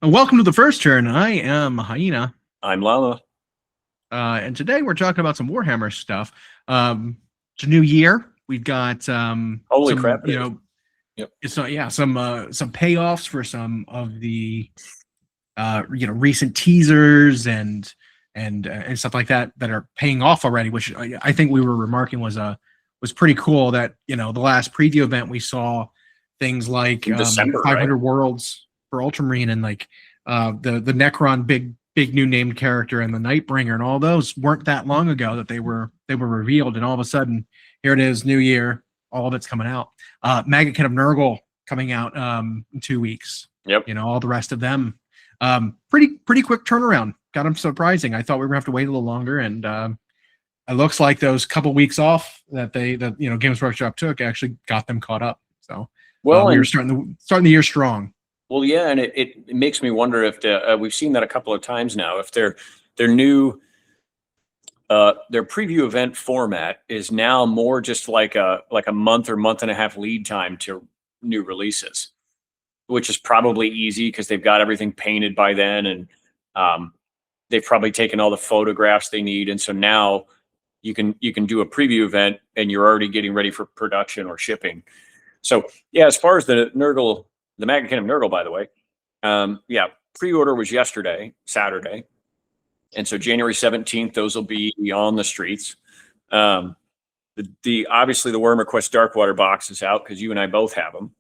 Welcome to the first turn. I am Hyena, I'm Llama. and today we're talking about some Warhammer stuff. It's a new year. We've got Holy some, crap! Yep. it's not yeah some payoffs for some of the recent teasers and stuff like that that are paying off already. Which I think we were remarking was pretty cool. That the last preview event we saw things like December, 500 right? worlds for Ultramarine and like the Necron big new named character and the Nightbringer and all those weren't that long ago that they were revealed, and all of a sudden here it is, new year, all of it's coming out. Maggot of Nurgle coming out in 2 weeks. Yep. All the rest of them pretty quick turnaround. Got them surprising. I thought we were gonna have to wait a little longer, and it looks like those couple weeks off that Games Workshop took actually got them caught up. So well, we were starting the year strong. Well, yeah, and it makes me wonder if we've seen that a couple of times now. If their new their preview event format is now more just like a month or month and a half lead time to new releases, which is probably easy because they've got everything painted by then, and they've probably taken all the photographs they need, and so now you can do a preview event and you're already getting ready for production or shipping. So yeah, as far as the Nurgle. The Maggot of Nurgle, by the way, yeah, pre-order was yesterday, Saturday, and so January 17th, those will be on the streets. Obviously the Warhammer Quest Darkwater box is out because you and I both have them,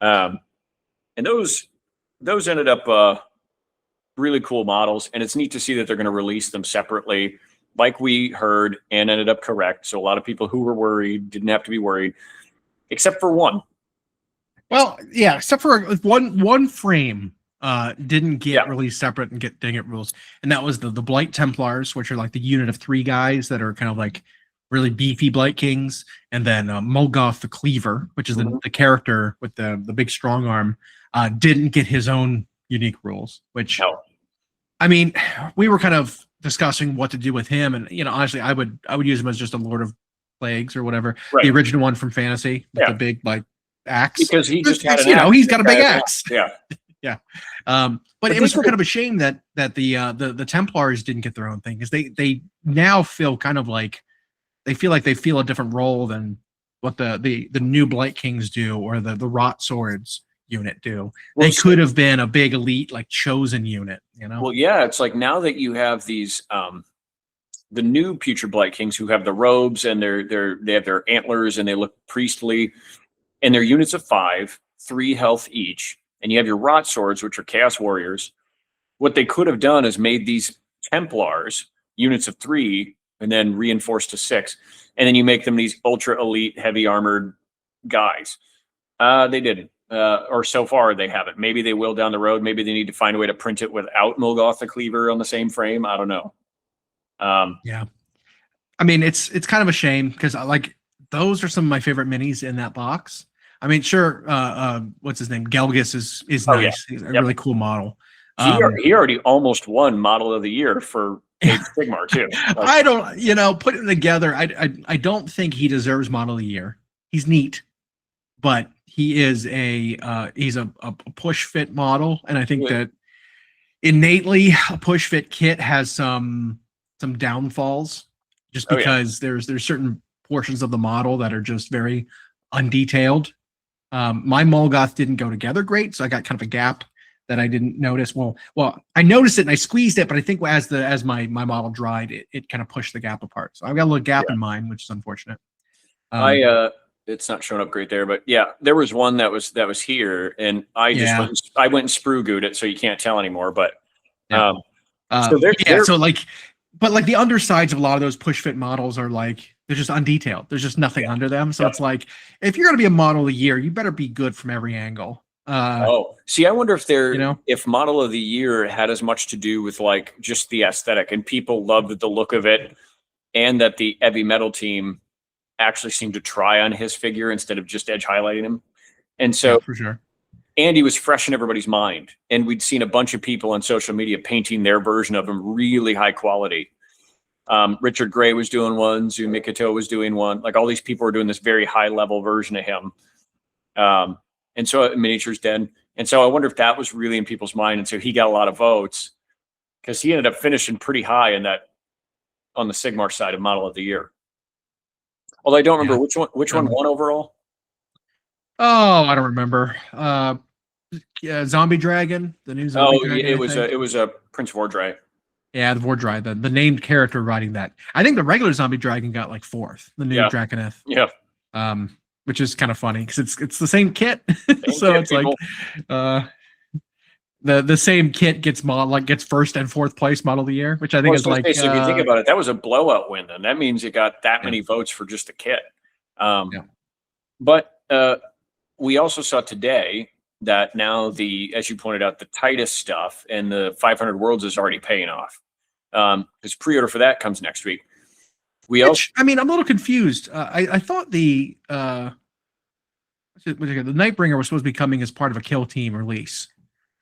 and those ended up really cool models, and it's neat to see that they're going to release them separately, like we heard, and ended up correct. So a lot of people who were worried didn't have to be worried, except for one. Well, yeah, except for one frame didn't get released separate and didn't get rules, and that was the Blight Templars, which are like the unit of 3 guys that are kind of like really beefy Blight Kings, and then Mulgoth the Cleaver, which is the character with the big strong arm, didn't get his own unique rules. Which, I mean, we were kind of discussing what to do with him, and honestly, I would use him as just a Lord of Plagues or whatever, the original one from Fantasy with the big axe, because he just had he's got a big axe. Yeah. But it was kind of a shame that the Templars didn't get their own thing, because they now feel kind of like they feel a different role than what the new Blight Kings do, or the Rot Swords unit do. Well, they could have been a big elite like chosen unit, Well, yeah, it's like now that you have these the new Putrid Blight Kings who have the robes and they have their antlers and they look priestly. And they're units of 5, 3 health each. And you have your Rot Swords, which are Chaos Warriors. What they could have done is made these Templars units of 3 and then reinforced to 6. And then you make them these ultra elite, heavy armored guys. They didn't. Or so far they haven't. Maybe they will down the road. Maybe they need to find a way to print it without Mulgoth the Cleaver on the same frame. I don't know. Yeah. I mean, it's kind of a shame, because those are some of my favorite minis in that box. I mean, sure. What's his name? Gelgus is nice. Yeah. He's a really cool model. He already almost won Model of the Year for Age of Sigmar too. I don't, put him together. I don't think he deserves Model of the Year. He's neat, but he is he's a push fit model, and I think that innately a push fit kit has some downfalls, just because there's certain portions of the model that are just very undetailed. My Mulgoth didn't go together great, so I got kind of a gap that I didn't notice. Well, I noticed it and I squeezed it, but I think as my model dried, it kind of pushed the gap apart. So I've got a little gap in mine, which is unfortunate. It's not showing up great there, but yeah, there was one that was here, and I just went and sprue-gooed it, so you can't tell anymore. But so but the undersides of a lot of those push fit models are they're just undetailed. There's just nothing under them. So it's like, if you're going to be a Model of the Year, you better be good from every angle. See, I wonder if if Model of the Year had as much to do with just the aesthetic, and people loved the look of it, and that the heavy metal team actually seemed to try on his figure instead of just edge highlighting him. And so for sure, Andy was fresh in everybody's mind, and we'd seen a bunch of people on social media painting their version of him really high quality. Richard Gray was doing one, Zu Mikoto was doing one. All these people were doing this very high level version of him. And so at Miniatures Den, And so I wonder if that was really in people's mind. And so he got a lot of votes because he ended up finishing pretty high in that on the Sigmar side of Model of the Year. Although I don't remember which one won overall. Oh, I don't remember. Zombie Dragon, the new Zombie Dragon. It was a Prince Vordry. Yeah, the Vordry, the named character riding that. I think the regular Zombie Dragon got like 4th, the new Draconeth. Yeah. Which is kind of funny because it's the same kit. So it's people. Like the same kit gets gets 1st and 4th place Model of the Year, which I think is like so if you think about it, that was a blowout win then. That means it got that many votes for just the kit. But we also saw today that now as you pointed out, the Titus stuff and the 500 Worlds is already paying off. Because pre-order for that comes next week. I mean, I'm a little confused. I thought the Nightbringer was supposed to be coming as part of a Kill Team release.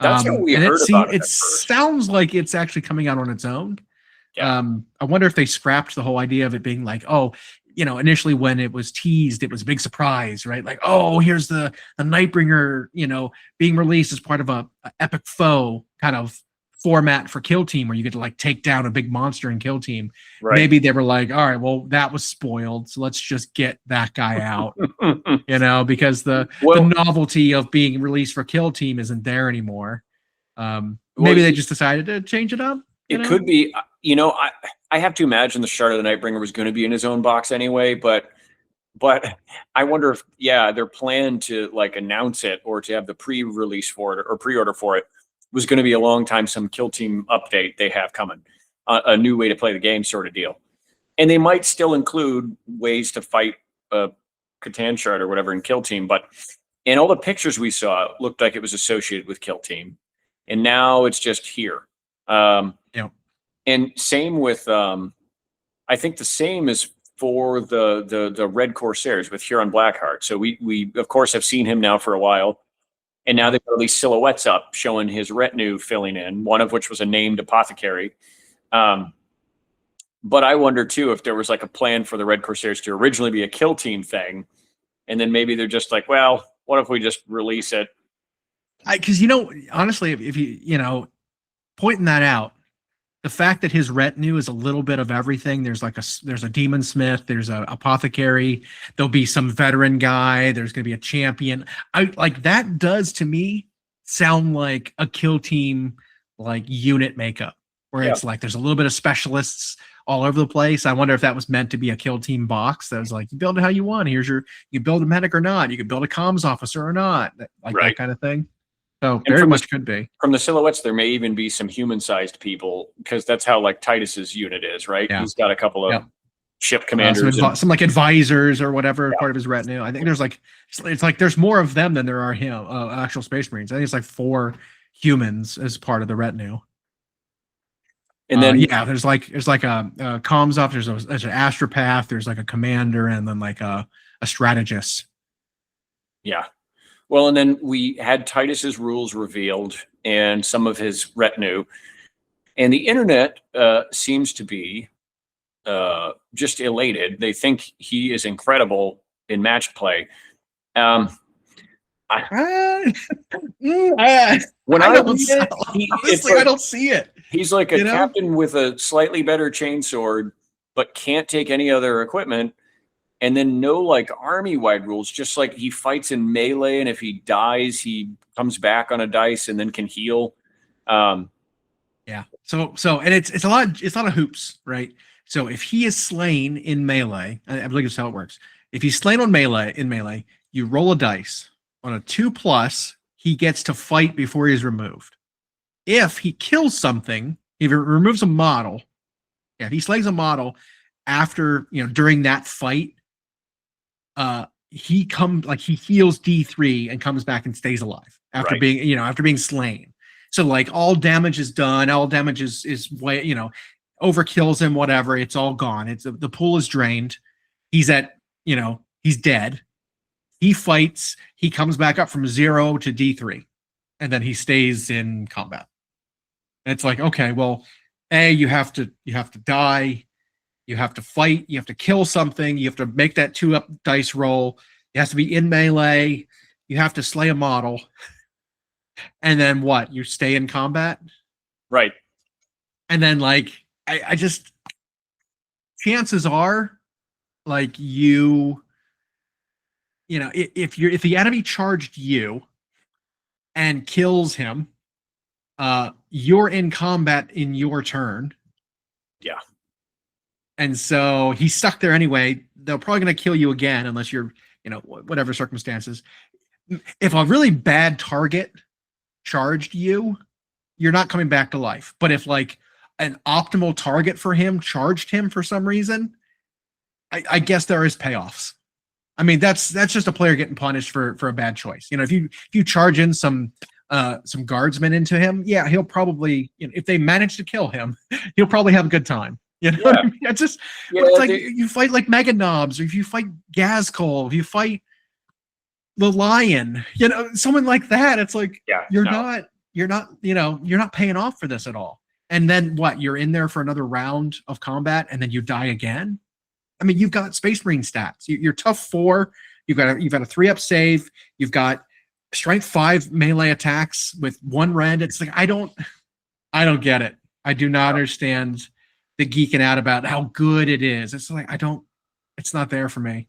That's what we heard about. It sounds like it's actually coming out on its own. Yeah. I wonder if they scrapped the whole idea of it being like, oh, initially when it was teased, it was a big surprise, right? Like, oh, here's the Nightbringer, being released as part of a epic foe kind of format for Kill Team where you get to like take down a big monster in Kill Team. Right. Maybe they were like, all right, well, that was spoiled, so let's just get that guy out. Because the novelty of being released for Kill Team isn't there anymore. Maybe they just decided to change it up. It could be, I have to imagine the Shard of the Nightbringer was going to be in his own box anyway, but I wonder if their plan to like announce it or to have the pre-release for it or pre-order for it was going to be a long time, some Kill Team update they have coming, a new way to play the game sort of deal. And they might still include ways to fight a Catan Shard or whatever in Kill Team, but in all the pictures we saw, it looked like it was associated with Kill Team. And now it's just here. And same with, I think the same is for the Red Corsairs with Huron Blackheart. So we of course have seen him now for a while. And now they've got these silhouettes up showing his retinue filling in, one of which was a named apothecary. But I wonder, too, if there was like a plan for the Red Corsairs to originally be a Kill Team thing. And then maybe they're just like, well, what if we just release it? Because, honestly, if you, pointing that out, the fact that his retinue is a little bit of everything. There's a demon smith, there's a apothecary, there'll be some veteran guy, there's going to be a champion. That does to me sound like a Kill Team like unit makeup, where it's like there's a little bit of specialists all over the place. I wonder if that was meant to be a Kill Team box that was like, you build it how you want. You build a medic or not, you can build a comms officer or not, that kind of thing. So very much could be. From the silhouettes, there may even be some human-sized people, because that's how like Titus's unit is, right? Yeah. He's got a couple of ship commanders, some like advisors or whatever part of his retinue. I think there's there's more of them than there are actual Space Marines. I think it's like 4 humans as part of the retinue. And then there's a comms officer, there's an astropath, there's like a commander, and then like a strategist. Yeah. Well, and then we had Titus's rules revealed and some of his retinue. And the internet seems to be just elated. They think he is incredible in match play. I don't see it. He's like a captain with a slightly better chainsword, but can't take any other equipment. And then no like army-wide rules, just like he fights in melee, and if he dies, he comes back on a dice and then can heal. So and it's a lot of hoops, right? So if he is slain in melee, I believe that's how it works. If he's slain in melee, you roll a dice. On a 2+, he gets to fight before he's removed. If he kills something, if he removes a model, if he slays a model after, during that fight, he heals D3 and comes back and stays alive after being slain. So like all damage is done, all damage is way, overkills him, whatever, it's all gone. The pool is drained. He's he's dead. He fights, he comes back up from 0 to D3, and then he stays in combat. And it's like, okay, well, you have to die. You have to fight. You have to kill something. You have to make that 2-up dice roll. It has to be in melee. You have to slay a model. And then what? You stay in combat? Right. And then like I just chances are like if the enemy charged you and kills him, you're in combat in your turn. Yeah. And so he's stuck there anyway. They're probably going to kill you again unless you're, whatever circumstances. If a really bad target charged you, you're not coming back to life. But if like an optimal target for him charged him for some reason, I guess there is payoffs. I mean, that's just a player getting punished for a bad choice. If you charge in some guardsmen into him, yeah, he'll probably, if they manage to kill him, he'll probably have a good time. What I mean? It's just, it's like you fight like Mega Knobs, or if you fight Gazcol, if you fight the Lion, someone like that, it's like you're not paying off for this at all. And then what? You're in there for another round of combat, and then you die again. I mean, you've got Space Marine stats. You're tough 4. You've got a 3-up save. You've got strength 5 melee attacks with 1 rend. It's like I don't get it. I do not understand the geeking out about how good it is. It's like it's not there for me.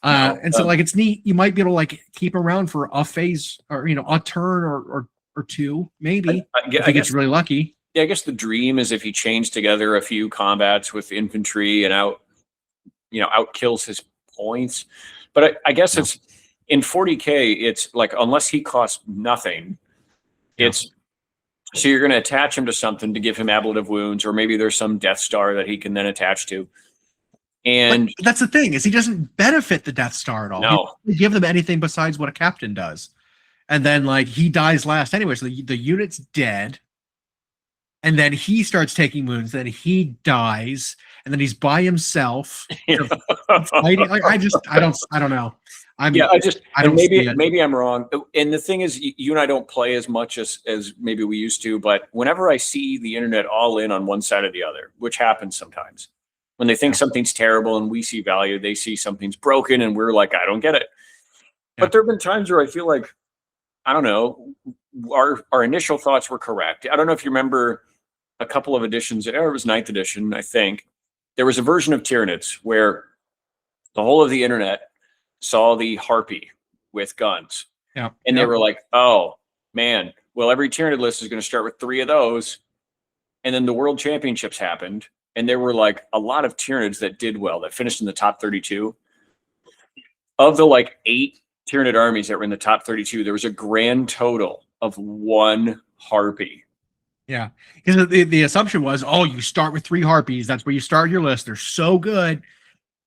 And so like it's neat. You might be able to like keep around for a phase or a turn or 2 maybe if he gets really lucky. Yeah, I guess the dream is if he chains together a few combats with infantry and out kills his points. But I guess it's in 40k. It's like unless he costs nothing, it's. So you're going to attach him to something to give him ablative wounds, or maybe there's some Death Star that he can then attach to. And but that's the thing, is he doesn't benefit the Death Star at all. No. He doesn't give them anything besides what a captain does. And then like he dies last anyway, so the unit's dead. And then he starts taking wounds, then he dies, and then he's by himself. Fighting. Like I don't know. Maybe I'm wrong. And the thing is, you and I don't play as much as maybe we used to, but whenever I see the internet all in on one side or the other, which happens sometimes, when they think something's terrible and we see value, they see something's broken and we're like, I don't get it. Yeah. But there have been times where I feel like, I don't know, our initial thoughts were correct. I don't know if you remember a couple of editions, it was 9th edition, I think. There was a version of Tyranids where the whole of the internet saw the Harpy with guns. Yeah. And they were like, oh, man, well, every Tyranid list is going to start with 3 of those. And then the World Championships happened. And there were like a lot of Tyranids that did well, that finished in the top 32. Of the like 8 Tyranid armies that were in the top 32, there was a grand total of 1 Harpy. Yeah. Because the assumption was, you start with 3 Harpies. That's where you start your list. They're so good.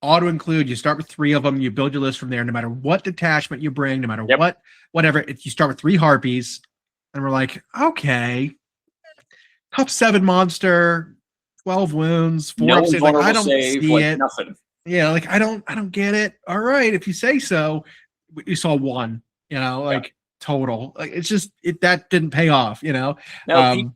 Auto include, you start with 3 of them, you build your list from there, no matter what detachment you bring, no matter whatever, you start with 3 Harpies. And we're like, okay, top 7 monster, 12 wounds, 4 upsets. Like, I don't see it. Nothing. Yeah, like I don't get it. All right, if you say so. You saw 1, total. Like it's just that didn't pay off, Now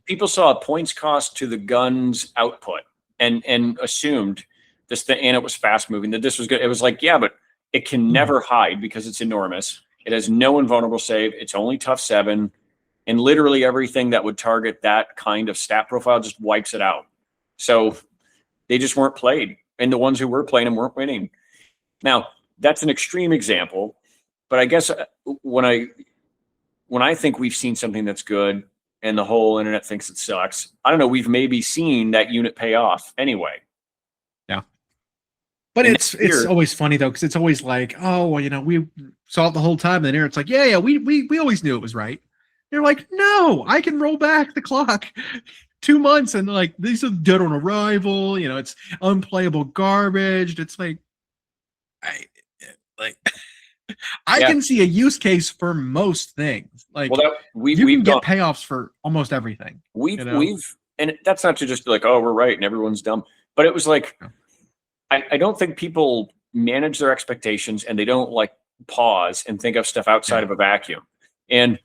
people saw a points cost to the gun's output and assumed this thing, and it was fast moving, that this was good. It was like, yeah, but it can never hide because it's enormous. It has no invulnerable save. It's only tough 7, and literally everything that would target that kind of stat profile just wipes it out. So they just weren't played, and the ones who were playing them weren't winning. Now that's an extreme example, but I guess when I think we've seen something that's good and the whole internet thinks it sucks, I don't know, we've maybe seen that unit pay off anyway. Yeah. But it's always funny though, because it's always like, we saw it the whole time, and then it's like, we always knew it was right. You're like, no, I can roll back the clock 2 months and like these are dead on arrival, it's unplayable garbage. It's like I can see a use case for most things. Like you can get payoffs for almost everything. We've and that's not to just be like, oh, we're right and everyone's dumb. But it was like, I don't think people manage their expectations, and they don't like pause and think of stuff outside of a vacuum. And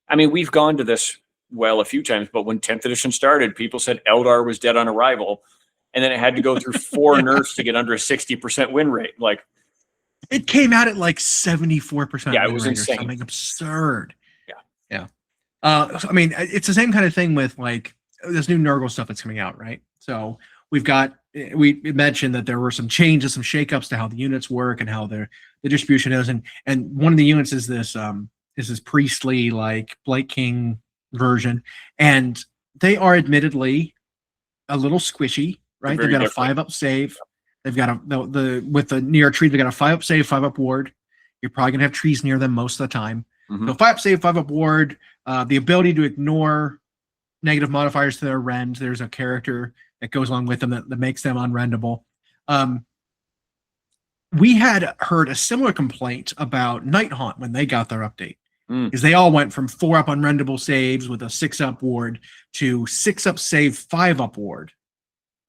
I mean, we've gone to this a few times, but when 10th edition started, people said Eldar was dead on arrival, and then it had to go through 4 nerfs to get under a 60% win rate. Like, it came out at like 74%. Yeah, it was insane. Something absurd. Yeah. I mean, it's the same kind of thing with like this new Nurgle stuff that's coming out, right? So we mentioned that there were some changes, some shakeups to how the units work and how the distribution is, and one of the units is this priestly like Blight King version, and they are admittedly a little squishy, right? They've got a 5-up save. They've got with the near tree, they've got a 5-up save, 5-up ward. You're probably gonna have trees near them most of the time. So 5-up save, 5-up ward, the ability to ignore negative modifiers to their rend. There's a character that goes along with them that makes them unrendable. We had heard a similar complaint about Nighthaunt when they got their update. Because they all went from 4-up unrendable saves with a 6-up ward to 6-up save, 5-up ward,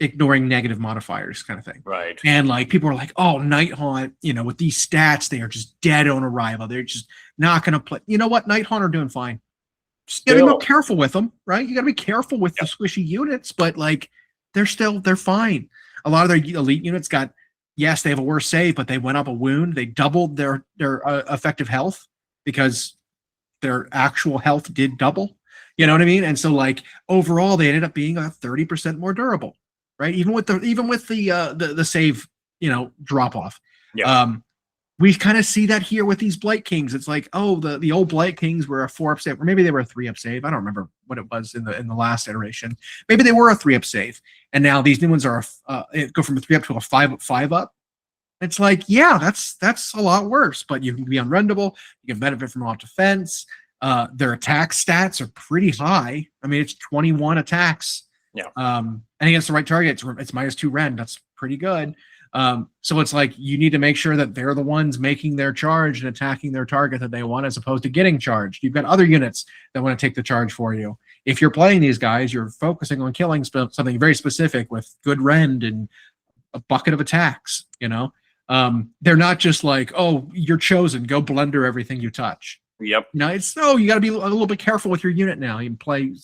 ignoring negative modifiers kind of thing. Right. And like people were like, oh, Nighthaunt, with these stats, they are just dead on arrival. They're just not going to play. You know what? Nighthaunt are doing fine. You gotta be more careful with them, right? You gotta be careful with the squishy units, but like they're fine. A lot of their elite units got, yes, they have a worse save, but they went up a wound. They doubled their effective health because their actual health did double. You know what I mean? And so like overall, they ended up being 30% more durable, right? Even with the save, drop off. Yeah. We kind of see that here with these Blight Kings. It's like, oh, the old Blight Kings were a 4-up save, or maybe they were a 3-up save. I don't remember what it was in the last iteration. Maybe they were a 3-up save, and now these new ones are go from a 3-up to a 5-up. It's like, yeah, that's a lot worse. But you can be unrendable. You can benefit from off defense. Their attack stats are pretty high. I mean, it's 21 attacks. Yeah. And against the right target, it's -2 rend. That's pretty good. So it's like you need to make sure that they're the ones making their charge and attacking their target that they want, as opposed to getting charged. You've got other units that want to take the charge for you. If you're playing these guys, you're focusing on killing something very specific with good rend and a bucket of attacks. They're not just like, oh, you're chosen, go blunder everything you touch. Yep. It's you got to be a little bit careful with your unit now. You play,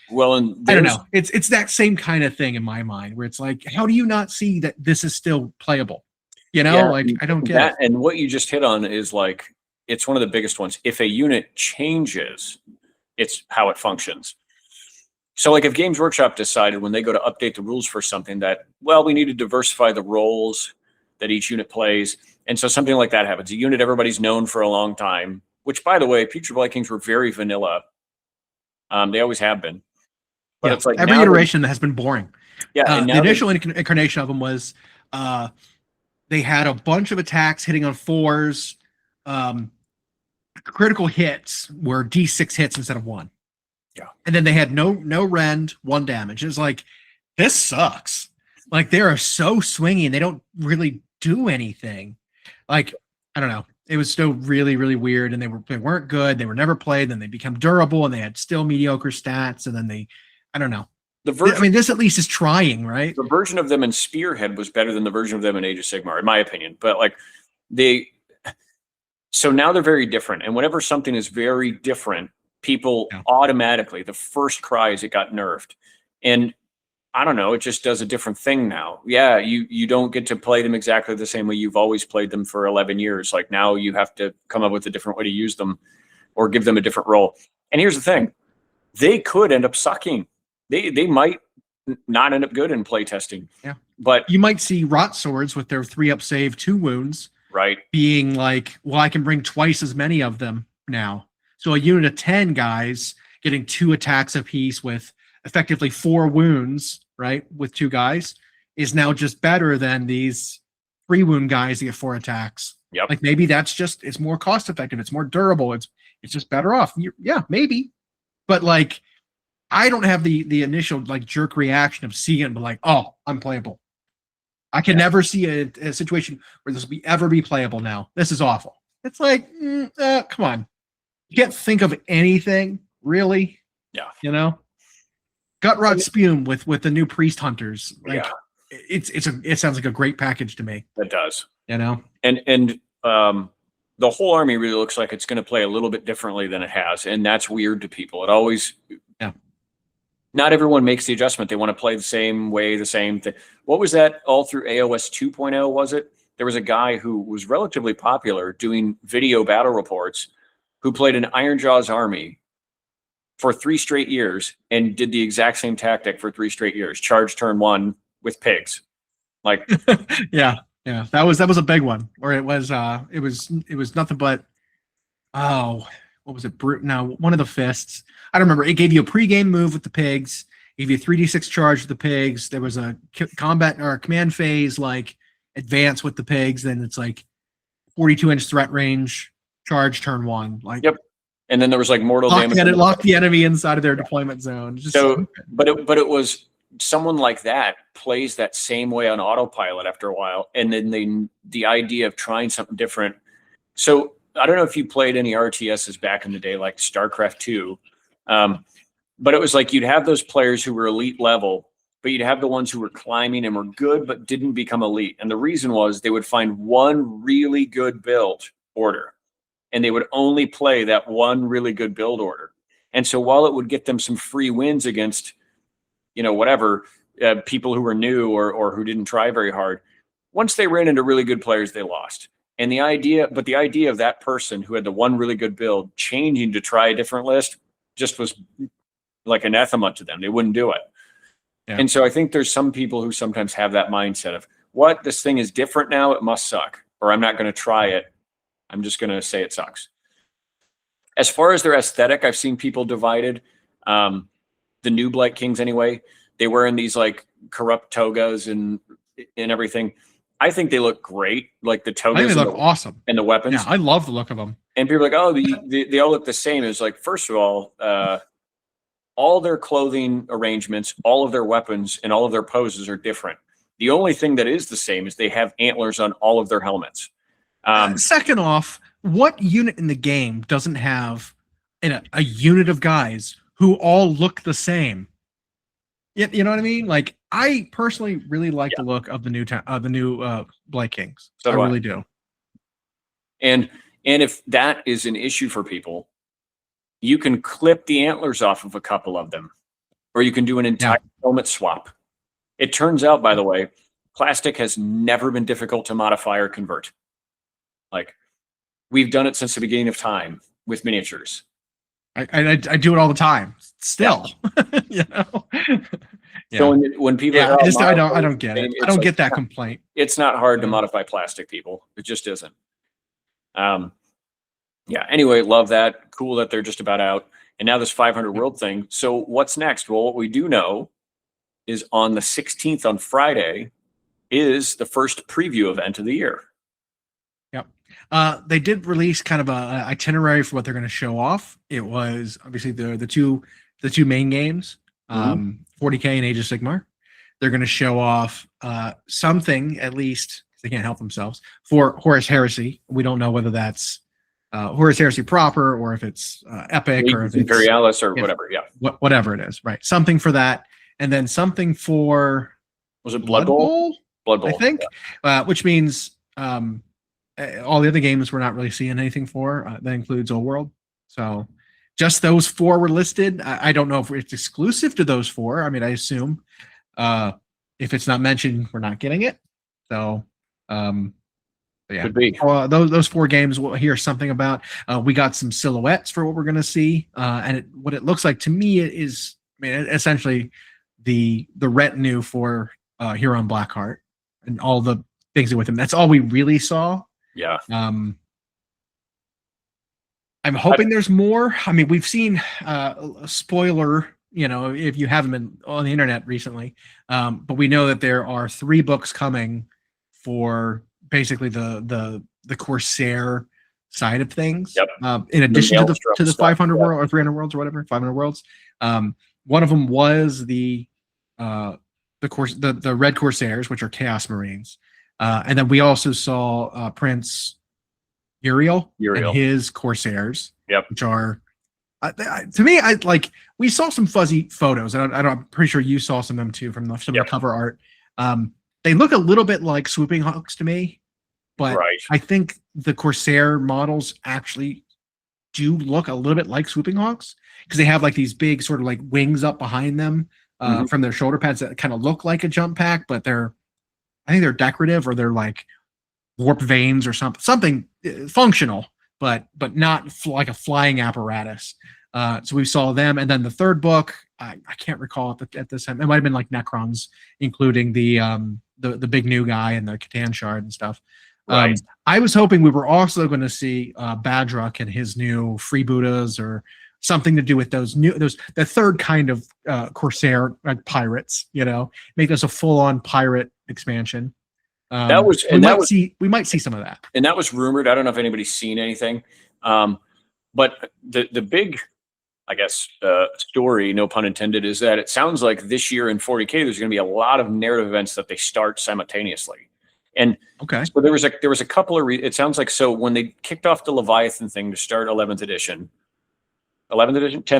Well, and I don't know. It's that same kind of thing in my mind where it's like, how do you not see that this is still playable? Like I don't get that. it. And what you just hit on is like, it's one of the biggest ones. If a unit changes, it's how it functions. So like if Games Workshop decided when they go to update the rules for something that, well, we need to diversify the roles that each unit plays. And so something like that happens. A unit everybody's known for a long time, which by the way, Future Blight Kings were very vanilla. They always have been. But it's like every iteration has been boring. Yeah. The initial incarnation of them was they had a bunch of attacks hitting on 4s. Critical hits were D6 hits instead of 1. Yeah. And then they had no rend, 1 damage. It's like, this sucks. Like they are so swingy and they don't really do anything. Like, I don't know. It was still really, really weird, and they weren't good. They were never played. Then they become durable, and they had still mediocre stats. And then I don't know. This at least is trying, right? The version of them in Spearhead was better than the version of them in Age of Sigmar, in my opinion. But like so now they're very different. And whenever something is very different, people automatically, the first cry is it got nerfed. And I don't know, it just does a different thing now. Yeah, you don't get to play them exactly the same way you've always played them for 11 years. Like now you have to come up with a different way to use them or give them a different role. And here's the thing. They could end up sucking. They might not end up good in play testing. Yeah. But you might see Rot Swords with their 3-up save, 2 wounds. Right. Being like, well, I can bring twice as many of them now. So a unit of 10 guys getting 2 attacks apiece with effectively 4 wounds, right, with 2 guys, is now just better than these 3 wound guys that get 4 attacks. Yep. Like maybe it's more cost effective. It's more durable. It's just better off. Yeah, maybe. But like, I don't have the initial like jerk reaction of seeing it, but like, oh, unplayable. I can never see a situation where this will ever be playable now. This is awful. It's like, come on. You can't think of anything, really. Yeah. Gut Rot Spume with the new Priest Hunters. Like, it sounds like a great package to me. It does. And the whole army really looks like it's going to play a little bit differently than it has, and that's weird to people. It always, not everyone makes the adjustment. They want to play the same way, the same thing. What was that all through AOS 2.0? Was it? There was a guy who was relatively popular doing video battle reports who played an Ironjaw's army for 3 straight years and did the exact same tactic for 3 straight years. Charge turn 1 with pigs. Like, yeah, that was a big one. Or it was nothing but, oh, what was it? No, one of the fists. I don't remember. It gave you a pregame move with the pigs. Gave you a 3d6 charge with the pigs. There was a combat or a command phase like advance with the pigs. Then it's like 42-inch threat range, charge turn 1. Like, yep. And then there was like mortal damage. Lock the enemy inside of their deployment zone. Just so, but it was someone like that plays that same way on autopilot after a while, and then the idea of trying something different. So I don't know if you played any RTSs back in the day, like StarCraft 2, but it was like you'd have those players who were elite level, but you'd have the ones who were climbing and were good but didn't become elite. And the reason was they would find one really good build order, and they would only play that one really good build order. And so while it would get them some free wins against, whatever, people who were new or who didn't try very hard, once they ran into really good players, they lost. And the idea of that person who had the one really good build changing to try a different list just was like anathema to them. They wouldn't do it. Yeah. And so I think there's some people who sometimes have that mindset of, what, this thing is different now, it must suck, or I'm not going to try it. I'm just going to say it sucks. As far as their aesthetic, I've seen people divided. The new Blight Kings, anyway, they were in these like corrupt togas and everything. I think they look great. Like the togas, they look awesome, and the weapons. Yeah, I love the look of them. And people are like, oh, they all look the same. It's like, first of all their clothing arrangements, all of their weapons, and all of their poses are different. The only thing that is the same is they have antlers on all of their helmets. Second off, what unit in the game doesn't have a unit of guys who all look the same? You know what I mean? Like, I personally really like the look of the new Blight Kings. So I really do. And if that is an issue for people, you can clip the antlers off of a couple of them, or you can do an entire helmet swap. It turns out, by the way, plastic has never been difficult to modify or convert. Like, we've done it since the beginning of time with miniatures. I do it all the time still. Yeah. So when people I don't get it. I don't get that complaint. It's not hard to modify plastic, people. It just isn't. Anyway, love that. Cool that they're just about out. And now this 500 World thing. So what's next? Well, what we do know is on the 16th, on Friday, is the first preview event of the year. Yep. They did release kind of a itinerary for what they're going to show off. It was obviously the two main games, 40k and Age of Sigmar. They're going to show off something, at least, because they can't help themselves, for Horus Heresy. We don't know whether that's Horus Heresy proper, or if it's Epic, or if it's Imperialis, or whatever. Yeah, whatever it is, right? Something for that, and then something for, was it Blood Bowl? Blood Bowl, I think, which means all the other games we're not really seeing anything for. That includes Old World. So just those 4 were listed. I don't know if it's exclusive to those 4. I mean, I assume if it's not mentioned, we're not getting it. So yeah, could be. Those 4 games we'll hear something about. We got some silhouettes for what we're going to see, and what it looks like to me is, essentially the retinue for Huron Blackheart and all the things with him. That's all we really saw. Yeah. I'm hoping there's more. I mean, we've seen a spoiler, if you haven't been on the internet recently, but we know that there are 3 books coming for basically the Corsair side of things. Yep. In addition to the 500 world or 300 worlds or whatever, 500 worlds. One of them was the Red Corsairs, which are Chaos Marines. And then we also saw Prince Uriel and his Corsairs, which are, to me, we saw some fuzzy photos, and I'm pretty sure you saw some of them too from some of the cover art. They look a little bit like Swooping Hawks to me, but I think the Corsair models actually do look a little bit like Swooping Hawks, because they have like these big sort of like wings up behind them from their shoulder pads that kind of look like a jump pack, but I think they're decorative, or they're like warp veins or something functional, but not like a flying apparatus. So we saw them, and then the third book, I can't recall at this time. It might have been like Necrons, including the big new guy and the Catan shard and stuff. Right. I was hoping we were also going to see Badruk and his new freebooters or something to do with the third kind of Corsair pirates. Make us a full-on pirate expansion. We might see some of that. And that was rumored. I don't know if anybody's seen anything, but the big, I guess, story, no pun intended, is that it sounds like this year in 40k there's going to be a lot of narrative events that they start simultaneously. And okay, so there was a couple of it sounds like, so when they kicked off the Leviathan thing to start 10th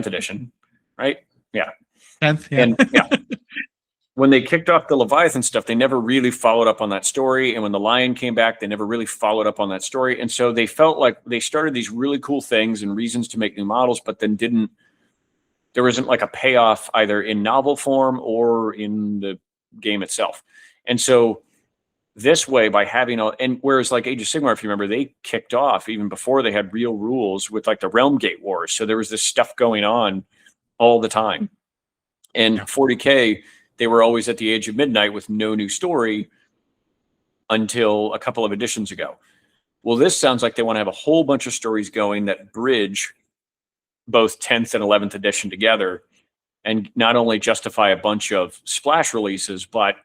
edition, right? Yeah, 10th, yeah. And yeah. When they kicked off the Leviathan stuff, they never really followed up on that story. And when the Lion came back, they never really followed up on that story. And so they felt like they started these really cool things and reasons to make new models, but then there wasn't like a payoff either in novel form or in the game itself. And so this way, by having whereas like Age of Sigmar, if you remember, they kicked off even before they had real rules with like the Realm Gate Wars. So there was this stuff going on all the time. And 40k, they were always at the Age of Midnight with no new story until a couple of editions ago. Well, this sounds like they want to have a whole bunch of stories going that bridge both 10th and 11th edition together, and not only justify a bunch of splash releases, but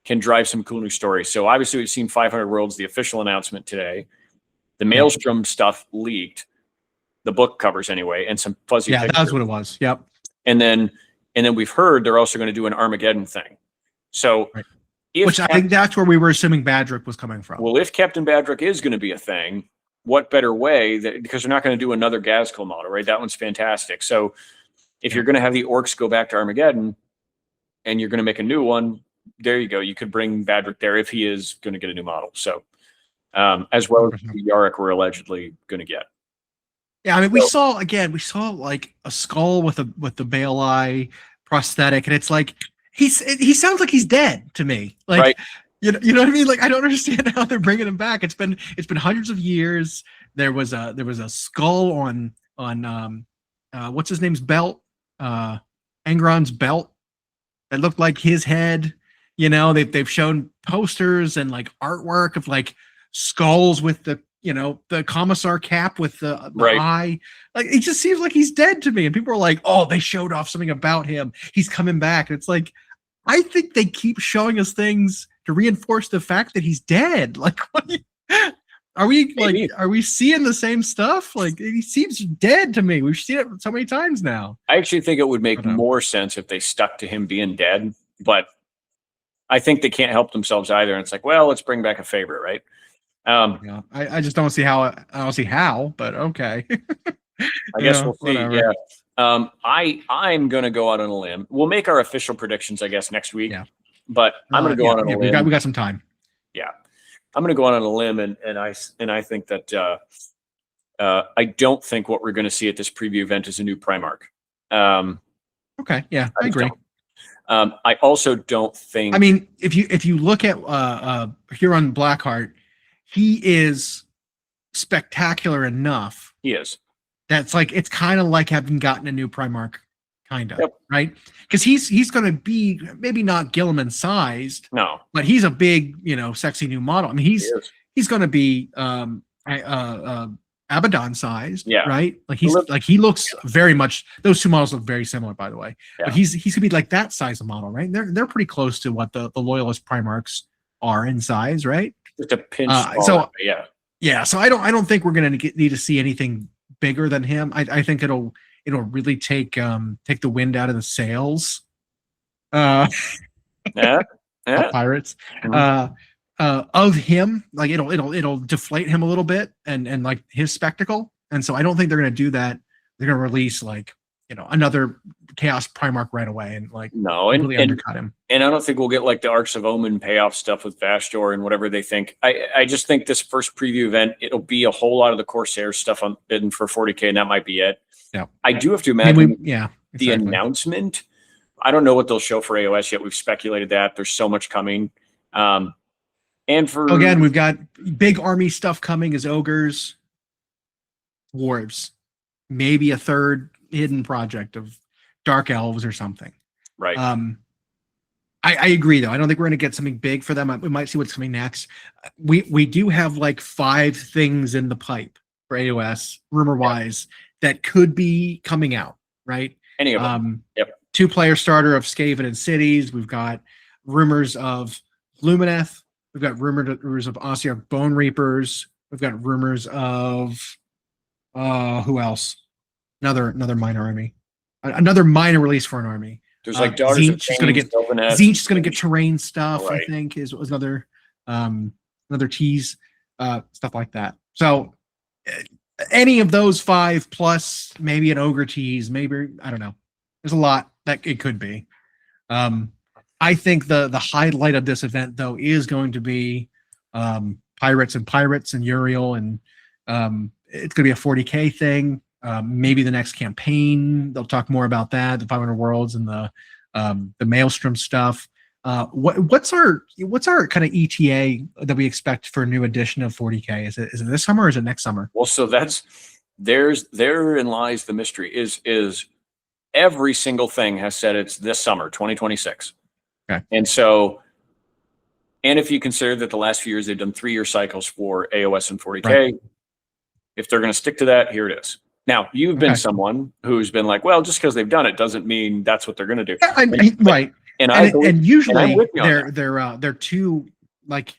can drive some cool new stories. So obviously we've seen 500 Worlds, the official announcement today. The Maelstrom stuff leaked, the book covers anyway, and some fuzzy pictures. That's what it was. Yep. And then we've heard they're also going to do an Armageddon thing. So which I think that's where we were assuming Badruk was coming from. Well, if Captain Badruk is going to be a thing, what better way because they're not going to do another Gazkul model, right? That one's fantastic. So if you're going to have the orcs go back to Armageddon and you're going to make a new one, there you go. You could bring Badruk there if he is going to get a new model. So as well as the Yarick we're allegedly going to get. Yeah, I mean, we saw like a skull with the Bale Eye prosthetic, and it's like he sounds like he's dead to me. Like, right. You know what I mean? Like, I don't understand how they're bringing him back. It's been hundreds of years. There was a skull on what's his name's belt, Angron's belt, that looked like his head. They've shown posters and like artwork of like skulls with the commissar cap with the eye. Like, it just seems like he's dead to me. And people are like, oh, they showed off something about him, he's coming back. And it's like, I think they keep showing us things to reinforce the fact that he's dead. Like, are we seeing the same stuff? Like, he seems dead to me. We've seen it so many times now. I actually think it would make more sense if they stuck to him being dead, but I think they can't help themselves either. And it's like, well, let's bring back a favorite, right? I just don't see how. I don't see how, but okay. I guess we'll see. Whatever. Yeah. I'm going to go out on a limb. We'll make our official predictions, I guess, next week. Yeah. But I'm going to go out on a limb. We got some time. Yeah. I'm going to go out on a limb, and I think that I don't think what we're going to see at this preview event is a new Primarch. Okay. Yeah, I agree. I also don't think. I mean, if you look at Huron Blackheart, he is spectacular enough. He is. That's like, it's kind of like having gotten a new Primarch, kind of, right? Because he's going to be maybe not Gilliman sized, no, but he's a big, sexy new model. I mean, he's going to be Abaddon sized, right? Like he looks very much. Those two models look very similar, by the way. Yeah. But he's gonna be like that size of model, right? They're pretty close to what the Loyalist Primarchs are in size, right? Just a pinch. Yeah. So I don't think we're gonna need to see anything bigger than him. I think it'll really take the wind out of the sails. Pirates. Mm-hmm. Of him, like it'll deflate him a little bit and like his spectacle. And so I don't think they're going to do that. They're going to release like, another Chaos Primarch right away and like really undercut him. And I don't think we'll get like the Arcs of Omen payoff stuff with Vastor and whatever they think. I just think this first preview event, it'll be a whole lot of the Corsairs stuff on bidden for 40K, and that might be it. Yeah. I do have to imagine the announcement. I don't know what they'll show for AOS yet. We've speculated that there's so much coming. And for again, we've got big army stuff coming as ogres, dwarves, maybe a third hidden project of dark elves or something. Right. I agree though. I don't think we're going to get something big for them. We might see what's coming next. We do have like 5 things in the pipe for AOS, rumor wise, that could be coming out. Right. Any of them. Yep. 2-player starter of Skaven and Cities. We've got rumors of Lumineth. We've got rumors of Ossiarch Bone Reapers. We've got rumors of who else? Another minor army. Another minor release for an army. There's like Daughters of Tzeentch is going to get Tzeentch is going to get terrain stuff. Right. I think was another tease, stuff like that. So any of those 5 plus maybe an ogre tease, maybe I don't know. There's a lot that it could be. I think the highlight of this event though is going to be Pirates and Uriel, and it's going to be a 40k thing. Maybe the next campaign they'll talk more about that, the 500 Worlds and the Maelstrom stuff. What's our kind of ETA that we expect for a new edition of 40k? Is it this summer or is it next summer? Well, so therein lies the mystery. Is every single thing has said it's this summer, 2026. Okay. And so, and if you consider that the last few years they've done 3-year cycles for AOS and 40k, right. If they're going to stick to that, here it is. Now, you've been someone who's been like, well, just because they've done it doesn't mean that's what they're going to do. Right. And usually and they're too, like,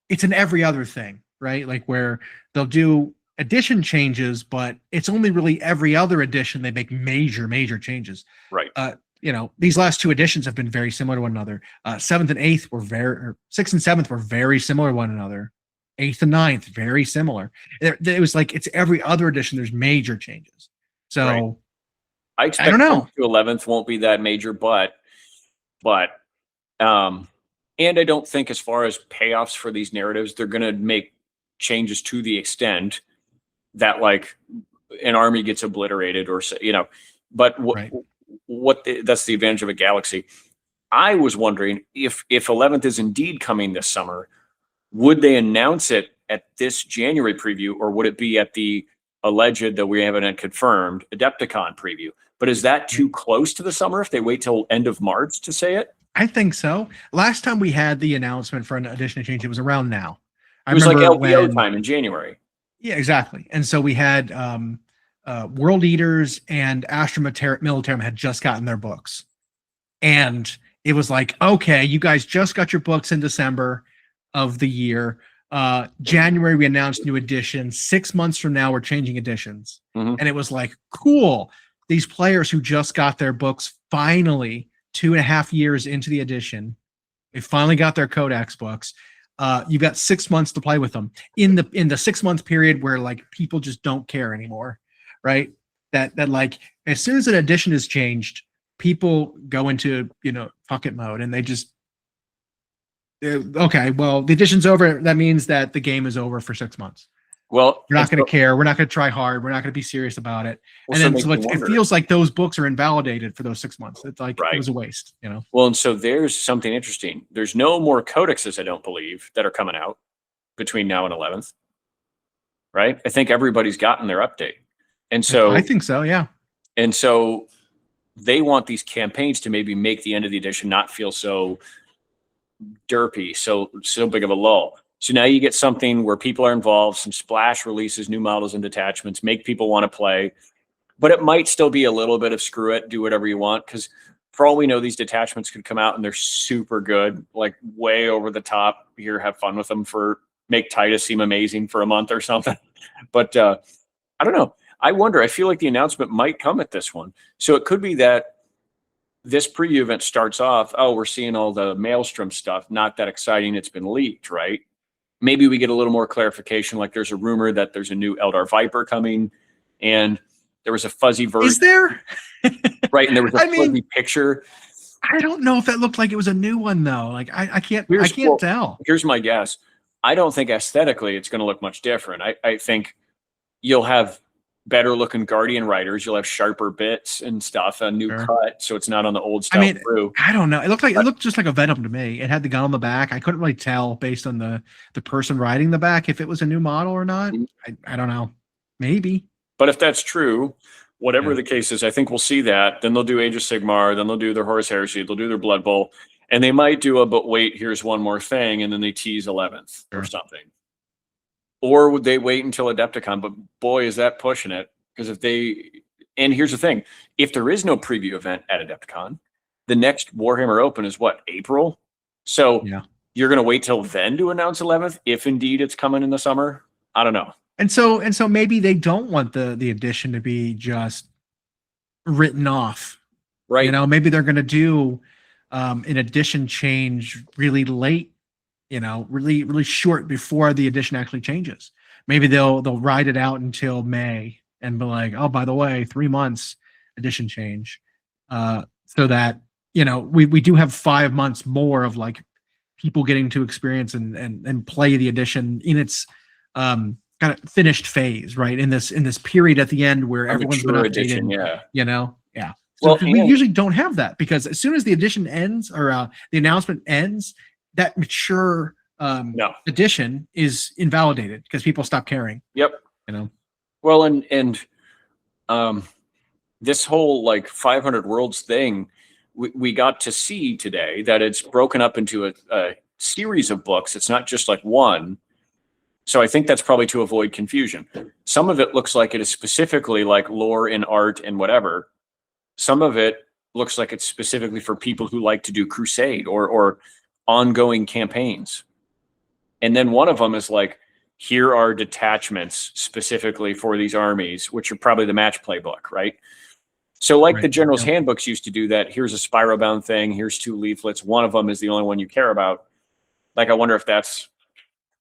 it's an every other thing, right? Like where they'll do edition changes, but it's only really every other edition they make major changes. Right. These last 2 editions have been very similar to one another. 7th and 8th were 6th and 7th were very similar to one another. 8th and 9th, very similar. It was like it's every other edition. There's major changes. So right. I expect I don't know. 10th to 11th won't be that major, but and I don't think as far as payoffs for these narratives, they're going to make changes to the extent that like an army gets obliterated or but that's the advantage of a galaxy. I was wondering if 11th is indeed coming this summer, would they announce it at this January preview, or would it be at the alleged, that we haven't confirmed, Adepticon preview? But is that too close to the summer if they wait till end of March to say it? I think so. Last time we had the announcement for an addition change, it was around now. It was like LPO time in January. Yeah, exactly. And so we had World Eaters and Astra Militarum had just gotten their books. And it was like, okay, you guys just got your books in December of the year. January, we announced new editions. 6 months from now, we're changing editions. Mm-hmm. And it was like, cool. These players who just got their books finally 2.5 years into the edition, they finally got their Codex books. You've got 6 months to play with them in the 6 month period where like people just don't care anymore, right? That like as soon as an edition is changed, people go into fuck it mode, and they just okay, well the edition's over. That means that the game is over for 6 months. Well, we're not going to care. We're not going to try hard. We're not going to be serious about it. Well, and then so it feels like those books are invalidated for those 6 months. It's like it was a waste, Well, and so there's something interesting. There's no more codexes, I don't believe, that are coming out between now and 11th. Right? I think everybody's gotten their update. And so I think so, yeah. And so they want these campaigns to maybe make the end of the edition not feel so derpy, so big of a lull. So now you get something where people are involved, some splash releases, new models and detachments, make people want to play, but it might still be a little bit of screw it, do whatever you want. Because for all we know, these detachments could come out and they're super good, like way over the top. Here, have fun with them make Titus seem amazing for a month or something. But I don't know. I wonder, I feel like the announcement might come at this one. So it could be that this preview event starts off, we're seeing all the Maelstrom stuff, not that exciting, it's been leaked, right? Maybe we get a little more clarification, like there's a rumor that there's a new Eldar Viper coming, and there was a fuzzy version. Is there? Right, and there was a fuzzy picture. I don't know if that looked like it was a new one, though. Like, I can't tell. Here's my guess. I don't think aesthetically it's going to look much different. I think you'll have better looking Guardian riders. You'll have sharper bits and stuff, a new cut, so it's not on the old style crew. I don't know. It looked just like a Venom to me. It had the gun on the back. I couldn't really tell based on the person riding the back if it was a new model or not. I don't know. Maybe. But if that's true, whatever Yeah. the case is, I think we'll see that. Then they'll do Age of Sigmar, then they'll do their Horus Heresy, they'll do their Blood Bowl, and they might do a, but wait, here's one more thing, and then they tease 11th or Sure. something. Or would they wait until Adepticon? But boy, is that pushing it. Because if they, and here's the thing, if there is no preview event at Adepticon, the next Warhammer Open is what, April? So Yeah. you're going to wait till then to announce 11th, if indeed it's coming in the summer? I don't know. And so maybe they don't want the edition to be just written off. Right. You know, maybe they're going to do an edition change really late, you know, really short before the edition actually changes. Maybe they'll ride it out until May and be like, oh, by the way, 3 months edition change. So that, you know, we do have 5 months more of like people getting to experience and play the edition in its kind of finished phase, right? In this period at the end where everyone's been updated, edition, yeah. You know, yeah. So Well, we usually don't have that because as soon as the edition ends or the announcement ends, that mature edition is invalidated because people stop caring. Yep. You know. Well, and this whole like 500 worlds thing, we got to see today that it's broken up into a series of books. It's not just like one. So I think that's probably to avoid confusion. Some of it looks like it is specifically like lore and art and whatever. Some of it looks like it's specifically for people who like to do crusade or ongoing campaigns. And then one of them is like, here are detachments specifically for these armies, which are probably the match play book, right? So like the General's Handbooks used to do that. Here's a spiral-bound thing. Here's 2 leaflets. One of them is the only one you care about. Like, I wonder if that's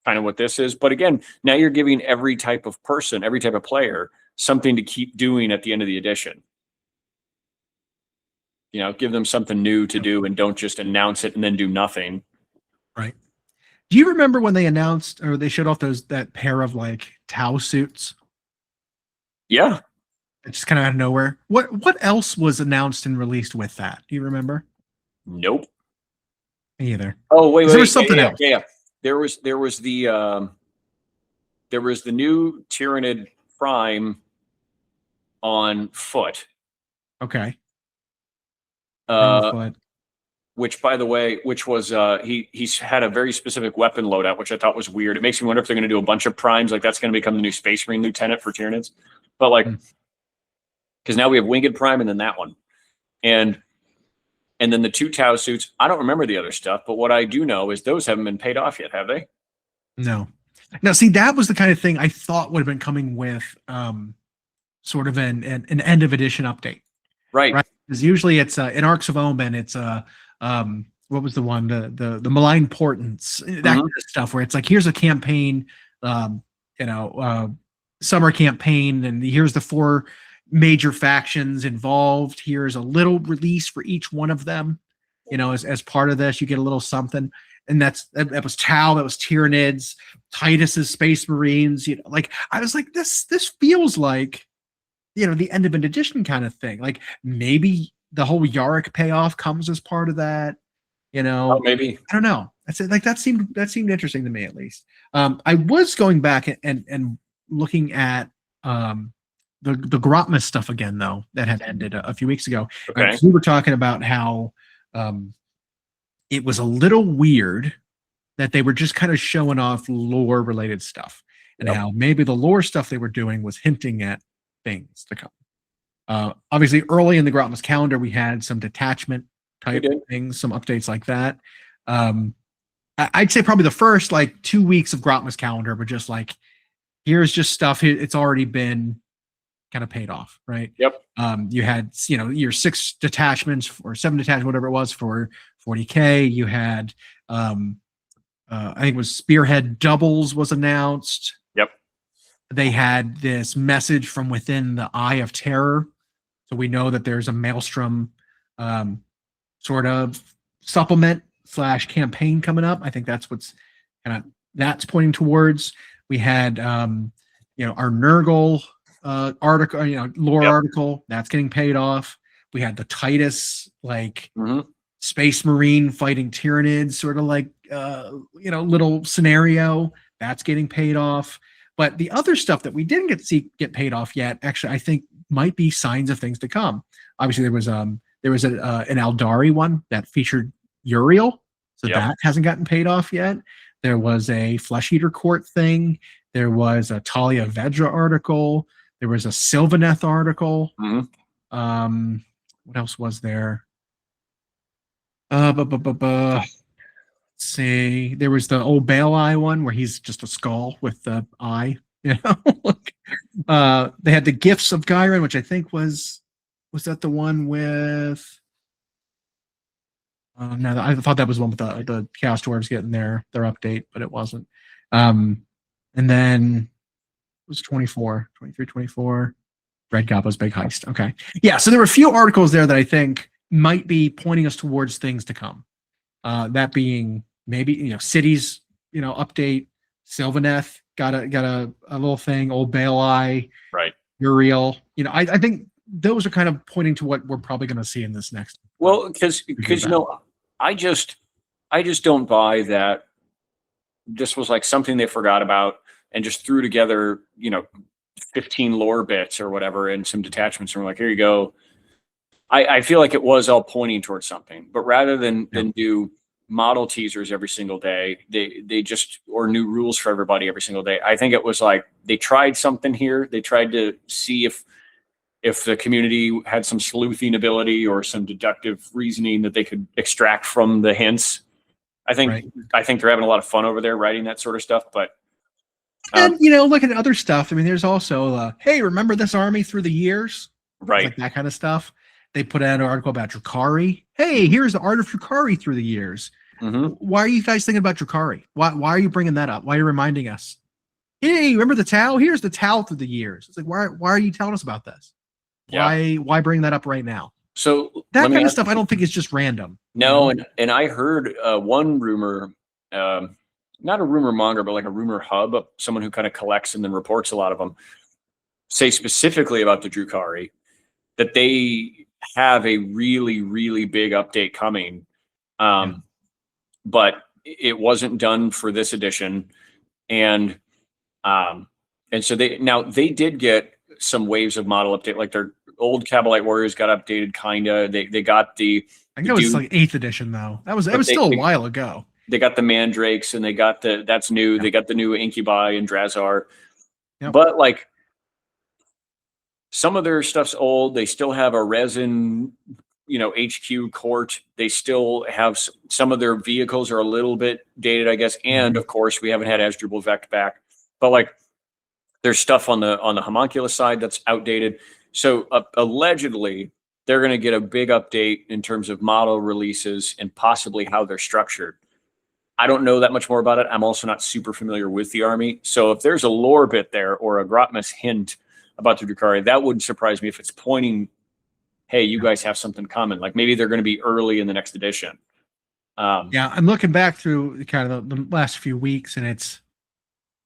kind of what this is. But again, now you're giving every type of person, every type of player, something to keep doing at the end of the edition. You know, give them something new to do and don't just announce it and then do nothing. Right. Do you remember when they announced or they showed off that pair of like Tau suits? Yeah. It's just kind of out of nowhere. What else was announced and released with that? Do you remember? Nope. Me either. Oh, wait. There was something else. Yeah. There was the new Tyranid Prime on foot. Okay. Which, by the way, was he's had a very specific weapon loadout, which I thought was weird. It makes me wonder if they're going to do a bunch of primes, like that's going to become the new Space Marine Lieutenant for Tyranids. But like, because now we have Winged Prime and then that one, and then the 2 Tau suits. I don't remember the other stuff, but what I do know is those haven't been paid off yet, have they? No. Now, see, that was the kind of thing I thought would have been coming with sort of an end of edition update. Right. Because usually it's in Arcs of Omen, it's what was the one, the Malign Portents, that kind of stuff where it's like, here's a campaign, summer campaign, and here's the 4 major factions involved. Here's a little release for each one of them. You know, as part of this, you get a little something. And that was Tau, that was Tyranids, Titus's Space Marines. You know, like I was like, this feels like, you know, the end of an edition kind of thing. Like maybe the whole Yarick payoff comes as part of that. You know, maybe, I don't know. That's like that seemed interesting to me at least. I was going back and looking at the Grotmas stuff again though that had ended a few weeks ago. Okay. We were talking about how it was a little weird that they were just kind of showing off lore related stuff and how maybe the lore stuff they were doing was hinting at things to come. Obviously early in the Grotmas calendar, we had some detachment type things, some updates like that. I'd say probably the first like 2 weeks of Grotmas calendar were just like, here's just stuff. It's already been kind of paid off, right? Yep. You had, you know, your 6 detachments or 7 detachments, whatever it was for 40k. You had, I think it was Spearhead Doubles was announced. Yep. They had this message from within the Eye of Terror. So we know that there's a Maelstrom sort of supplement / campaign coming up. I think that's what's that's pointing towards. We had, our Nurgle article, lore article that's getting paid off. We had the Titus, Space Marine fighting Tyranids, sort of like, little scenario that's getting paid off. But the other stuff that we didn't get paid off yet, actually, I think might be signs of things to come. Obviously, there was an Aldari one that featured Uriel, so that hasn't gotten paid off yet. There was a Flesh Eater Court thing. There was a Talia Vedra article. There was a Sylvaneth article. What else was there? Let's see. There was the old Bale Eye one where he's just a skull with the eye. You know, they had the Gifts of Gyron, which I think was that the one with? No, I thought that was one with the Chaos Dwarves getting their update, but it wasn't. And then it was 24, 23, 24. Red Goblins Big Heist. Okay. Yeah, so there were a few articles there that I think might be pointing us towards things to come. That being maybe, cities, update. Sylvaneth got a little thing, old Bale Eye. Right. Uriel. I think those are kind of pointing to what we're probably going to see in this next. Well, because I just don't buy that this was like something they forgot about and just threw together, 15 lore bits or whatever and some detachments and we're like, here you go. I feel like it was all pointing towards something, but rather than do model teasers every single day, they just, or new rules for everybody every single day. I think it was like they tried something here. They tried to see if the community had some sleuthing ability or some deductive reasoning that they could extract from the hints. I think they're having a lot of fun over there writing that sort of stuff. But and look at other stuff. I mean, there's also hey, remember this army through the years? Right. Like that kind of stuff. They put out an article about Drukhari. Hey, here's the art of Drukhari through the years. Why are you guys thinking about Drukhari? Why are you bringing that up? Why are you reminding us? Hey, remember the Tau? Here's the Tau through the years. It's like, why are you telling us about this? Why bring that up right now? So that kind of stuff I don't think is just random. No, and I heard one rumor, not a rumor monger, but like a rumor hub, someone who kind of collects and then reports a lot of them, say specifically about the Drukhari that they have a really, really big update coming. But it wasn't done for this edition. And so they did get some waves of model update, like their old Cabalite Warriors got updated kinda. They got the, I think it was like 8th edition though. It was still a while ago. They got the Mandrakes and they got that's new. They got the new Incubi and Drazar. Yep. But like some of their stuff's old. They still have a resin, HQ court. They still have some of their vehicles are a little bit dated, I guess. And of course, we haven't had Asdrubal Vect back. But like there's stuff on the homunculus side that's outdated. So allegedly, they're going to get a big update in terms of model releases and possibly how they're structured. I don't know that much more about it. I'm also not super familiar with the army. So if there's a lore bit there or a Grotmas hint about the Drukhari, that wouldn't surprise me if it's pointing, hey, you guys have something common. Like maybe they're going to be early in the next edition. I'm looking back through kind of the last few weeks, and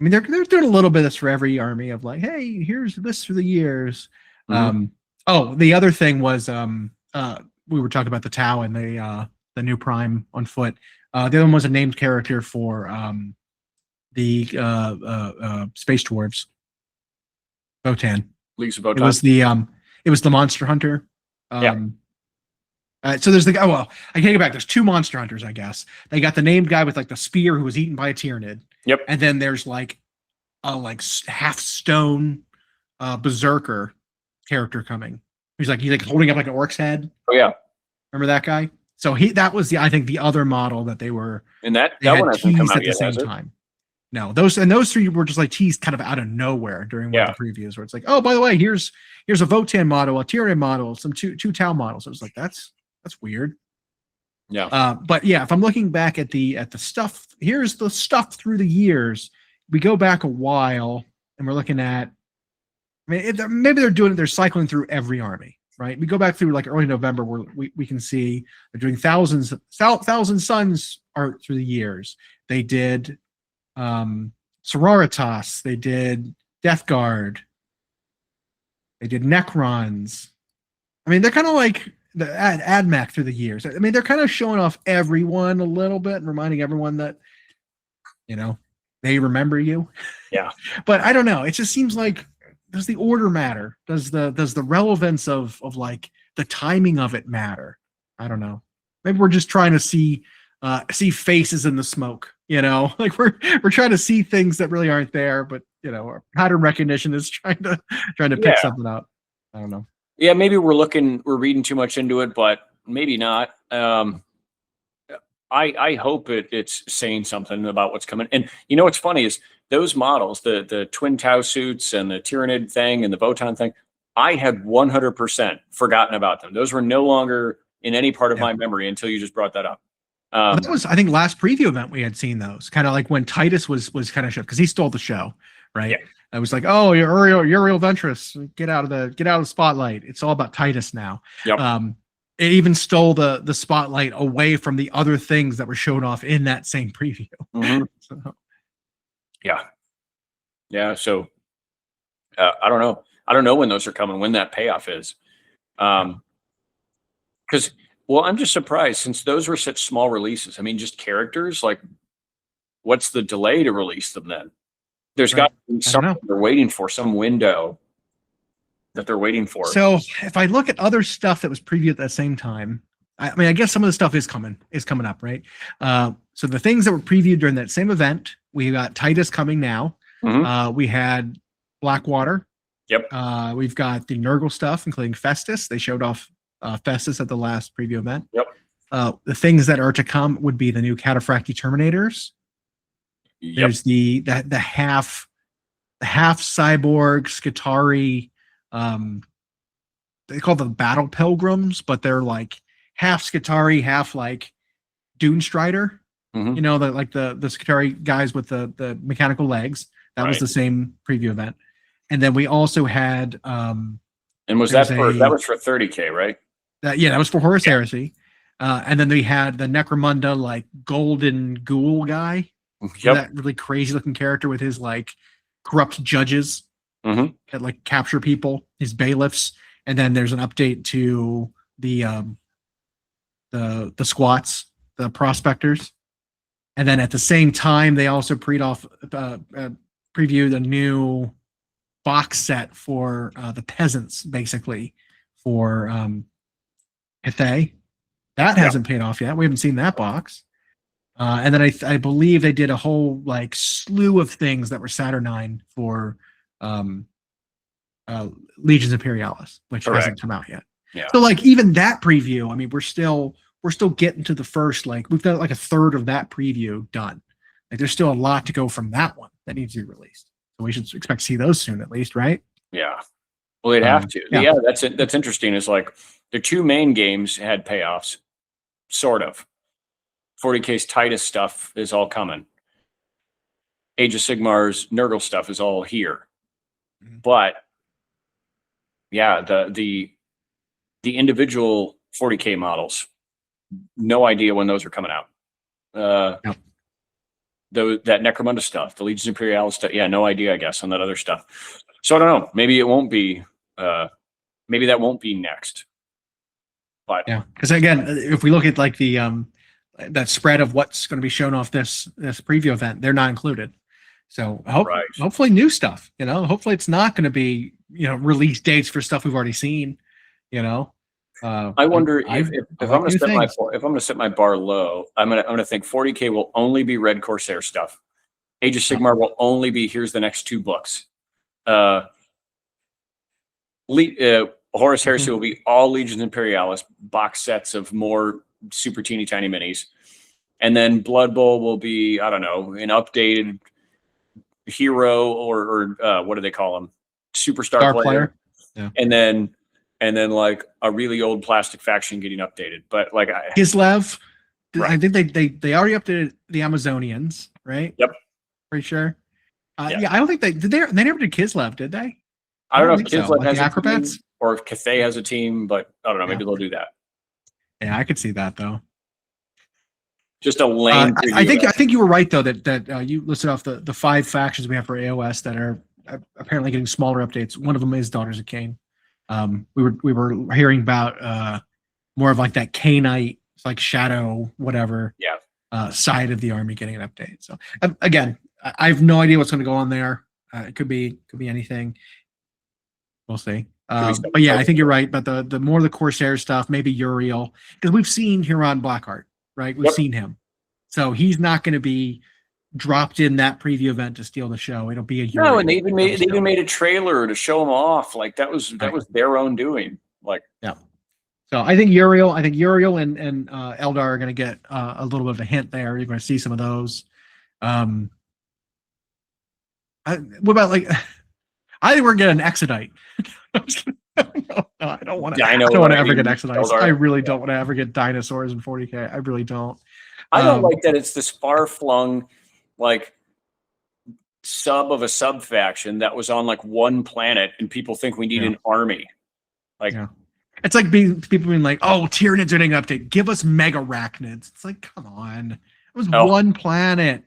they're doing a little bit of this for every army of like, hey, here's this through the years. The other thing was we were talking about the Tau and the new Prime on foot. The other one was a named character for the Space Dwarves. Votan. Leagues of Votan. It was the Monster Hunter. So there's I can't get back. There's 2 Monster Hunters, I guess. They got the named guy with like the spear who was eaten by a Tyranid. Yep. And then there's like a half stone berserker character coming. He's like holding up like an orc's head. Oh yeah. Remember that guy? So I think the other model that they were and that one hasn't come out at the same time. No, those 3 were just like teased kind of out of nowhere during one of the previews where it's like, oh, by the way, here's a Votan model, a Tyranid model, some two Tau models. I was like, that's weird. Yeah. But yeah, if I'm looking back at the stuff, here's the stuff through the years. We go back a while and we're looking at, maybe they're cycling through every army, right? We go back through like early November where we can see they're doing Thousand Suns art through the years. They did Sororitas, they did Death Guard, they did Necrons. They're kind of like the AdMac through the years. They're kind of showing off everyone a little bit and reminding everyone that, they remember you. Yeah. But I don't know. It just seems like does the order matter? Does the relevance of like the timing of it matter? I don't know. Maybe we're just trying to see faces in the smoke, like we're trying to see things that really aren't there, but our pattern recognition is trying to pick something out. I don't know. Yeah, maybe we're reading too much into it, but maybe not. I hope it's saying something about what's coming. And what's funny is those models, the twin Tau suits and the Tyranid thing and the Votan thing, I had 100% forgotten about them. Those were no longer in any part of my memory until you just brought that up. That was, I think, last preview event we had seen those, kind of like when Titus was kind of show, because he stole the show, right? Yeah. I was like, oh, you're Uriel Ventress, get out of the spotlight. It's all about Titus now. Yep. It even stole the spotlight away from the other things that were shown off in that same preview. Mm-hmm. So. Yeah. So I don't know. I don't know when those are coming, when that payoff is. Because, I'm just surprised since those were such small releases. I mean, just characters, like, what's the delay to release them then? There's got to be something they're waiting for, some window that they're waiting for. So if I look at other stuff that was previewed at that same time, I guess some of the stuff is coming up, right? So the things that were previewed during that same event, we got Titus coming now. Mm-hmm. We had Blackwater. Yep. We've got the Nurgle stuff, including Festus. They showed off Festus at the last preview event. Yep. The things that are to come would be the new Cataphractii Terminators. Yep. There's the half cyborg Skitarii. They call them Battle Pilgrims, but they're like half Skitarii, half like Dune Strider. Mm-hmm. The Skitarii guys with the mechanical legs. That was the same preview event. And then we also had and that was for 30K, right? That was for Horus Heresy. And then we had the Necromunda like golden ghoul guy. Yep. That really crazy looking character with his like corrupt judges that like capture people, his bailiffs. And then there's an update to the squats, the prospectors. And then at the same time, they also previewed a new box set for the peasants, basically, for Cathay. That hasn't paid off yet. We haven't seen that box. And then I believe they did a whole like slew of things that were Saturnine for Legions Imperialis, which hasn't come out yet. Yeah. So like even that preview, I mean, we're still getting to the first, like we've got like a third of that preview done. Like there's still a lot to go from that one that needs to be released. So we should expect to see those soon, at least, right? Yeah. Well, they'd have to. Yeah, that's interesting. Is like the two main games had payoffs, sort of. 40K's Titus stuff is all coming. Age of Sigmar's Nurgle stuff is all here. Mm-hmm. But yeah, the individual 40K models, no idea when those are coming out. That Necromunda stuff, the Legions Imperialis stuff, no idea, I guess, on that other stuff. So I don't know. Maybe it won't be. Maybe that won't be next. But because again, if we look at like the that spread of what's going to be shown off this preview event, they're not included. So hopefully new stuff. Hopefully it's not going to be release dates for stuff we've already seen. I wonder if I'm going to set my bar low, I'm going to think 40K will only be Red Corsair stuff. Age of Sigmar will only be here's the next 2 books. Horus Heresy will be all Legions Imperialis box sets of more super teeny tiny minis, and then Blood Bowl will be, I don't know, an updated hero or what do they call them, superstar player. Yeah. And then like a really old plastic faction getting updated. But like Kislev, I think they already updated the Amazonians, right? Yep. Pretty sure. I don't think they never did Kislev, did they? I don't know if Kislev has the acrobats, a team, or if Cathay has a team, but I don't know. Maybe they'll do that. Yeah, I could see that though. Just a lame. I think you were right though that you listed off the 5 factions we have for AOS that are apparently getting smaller updates. One of them is Daughters of Cain. We were hearing about more of like that Cainite, like shadow whatever side of the army getting an update. So again, I have no idea what's going to go on there. It could be anything. We'll see. Should we But yeah, I think you're right. But the more the Corsair stuff, maybe Uriel, because we've seen Huron Blackheart, right? We've Yep. seen him, so he's not going to be dropped in that preview event to steal the show. It'll be a Uriel. No, and they even made a trailer to show him off. Like that was their own doing. Like yeah. So I think Uriel and Eldar are going to get a little bit of a hint there. You're going to see some of those. What about like? I think we're getting Exodite. No, I don't want to. I don't want to ever get Exodites. I really don't want to ever get dinosaurs in 40k. I really don't. I don't like that it's this far-flung, like sub of a sub faction that was on like one planet, and people think we need an army. Like, it's like people being like, "Oh, Tyranids are getting an update. Give us mega arachnids." It's like, come on, it was one planet.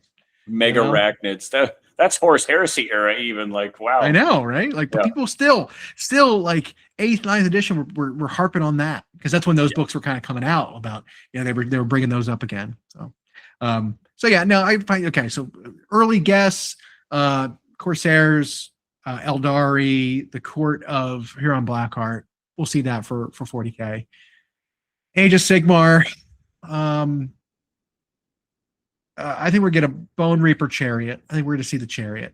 Mega arachnids. That's Horus Heresy era, even. Like, wow. I know, right? Like, but people still like 8th, 9th edition were harping on that because that's when those books were kind of coming out about. They were bringing those up again. So, yeah, no, I find okay. So early guess, Corsairs, Eldari, the Court of Huron Blackheart. We'll see that for 40k. Age of Sigmar. I think we're going to Bone Reaper Chariot. I think we're going to see the Chariot.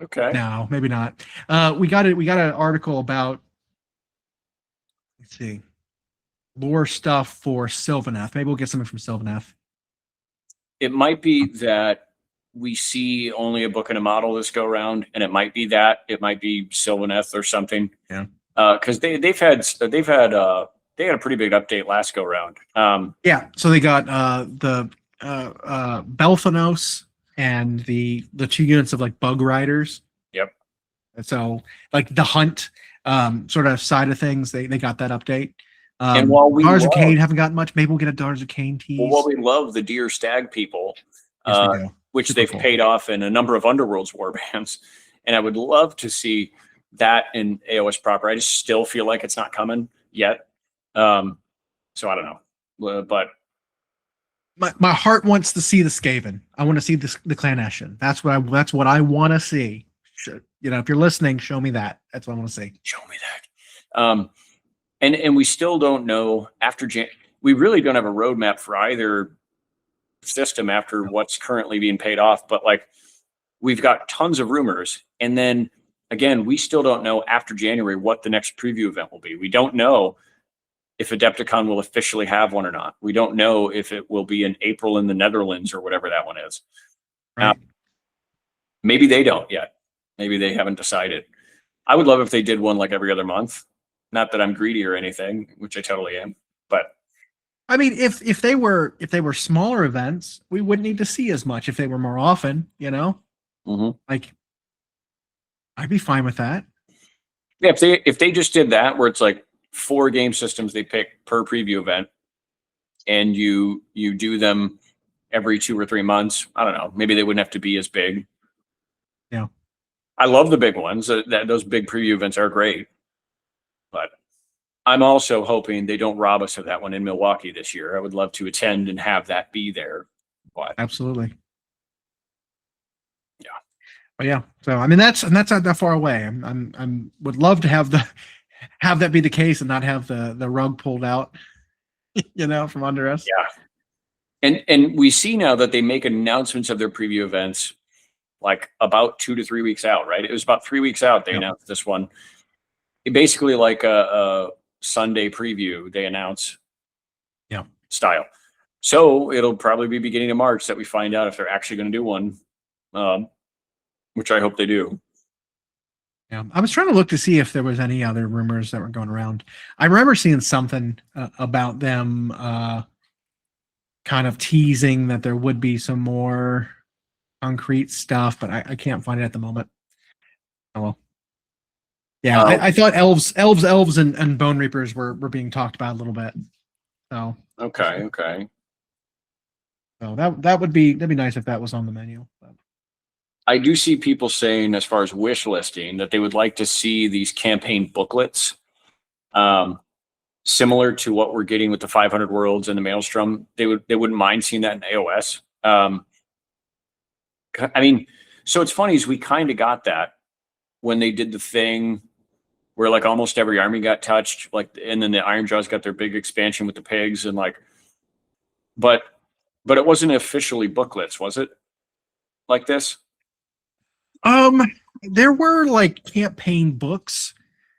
Okay. No, maybe not. We got an article about, let's see, lore stuff for Sylvaneth. Maybe we'll get something from Sylvaneth. It might be that we see only a book and a model this go around, and it might be that. It might be Sylvaneth or something. Yeah. Because they've had they had a pretty big update last go round. Yeah. So they got the Belthanos and the 2 units of like bug riders. Yep. So like the hunt sort of side of things, they got that update. And while we Daughters of Cain haven't gotten much, maybe we'll get a Daughters of Cain tease. Well, while we love the Deer Stag people, which they've paid off in a number of Underworlds warbands, and I would love to see that in AOS proper. I just still feel like it's not coming yet. So I don't know, but my heart wants to see the Skaven. I want to see the Clan Eshin. That's what I want to see. If you're listening, show me that. That's what I want to see. Show me that. And we still don't know after we really don't have a roadmap for either system after what's currently being paid off. But like, we've got tons of rumors, and then again, we still don't know after January what the next preview event will be. We don't know if Adepticon will officially have one or not. We don't know if it will be in April in the Netherlands or whatever that one is. Right. Maybe they don't yet. Maybe they haven't decided. I would love if they did one like every other month. Not that I'm greedy or anything, which I totally am. But I mean, if they were smaller events, we wouldn't need to see as much. If they were more often, like I'd be fine with that. Yeah, if they just did that, where it's like 4 game systems they pick per preview event, and you do them every 2 or 3 months. I don't know. Maybe they wouldn't have to be as big. Yeah, I love the big ones. Those big preview events are great, but I'm also hoping they don't rob us of that one in Milwaukee this year. I would love to attend and have that be there. But absolutely. Yeah. But yeah, so I mean that's not that far away. I'm would love to have that be the case and not have the rug pulled out, from under us. Yeah. And we see now that they make announcements of their preview events like about 2 to 3 weeks out, right? It was about 3 weeks out they announced this one. Basically like a Sunday preview they announce style. So it'll probably be beginning of March that we find out if they're actually going to do one, which I hope they do. Yeah, I was trying to look to see if there was any other rumors that were going around. I remember seeing something about them kind of teasing that there would be some more concrete stuff, but I can't find it at the moment. Oh well. Yeah, I thought elves and bone reapers were being talked about a little bit. So okay. So that'd be nice if that was on the menu. But. I do see people saying, as far as wish listing, that they would like to see these campaign booklets, similar to what we're getting with the 500 Worlds and the Maelstrom. They wouldn't mind seeing that in AOS. I mean, so it's funny is we kind of got that when they did the thing where like almost every army got touched, like, and then the Ironjawz got their big expansion with the pigs and like, but it wasn't officially booklets, was it? Like this? There were like campaign books.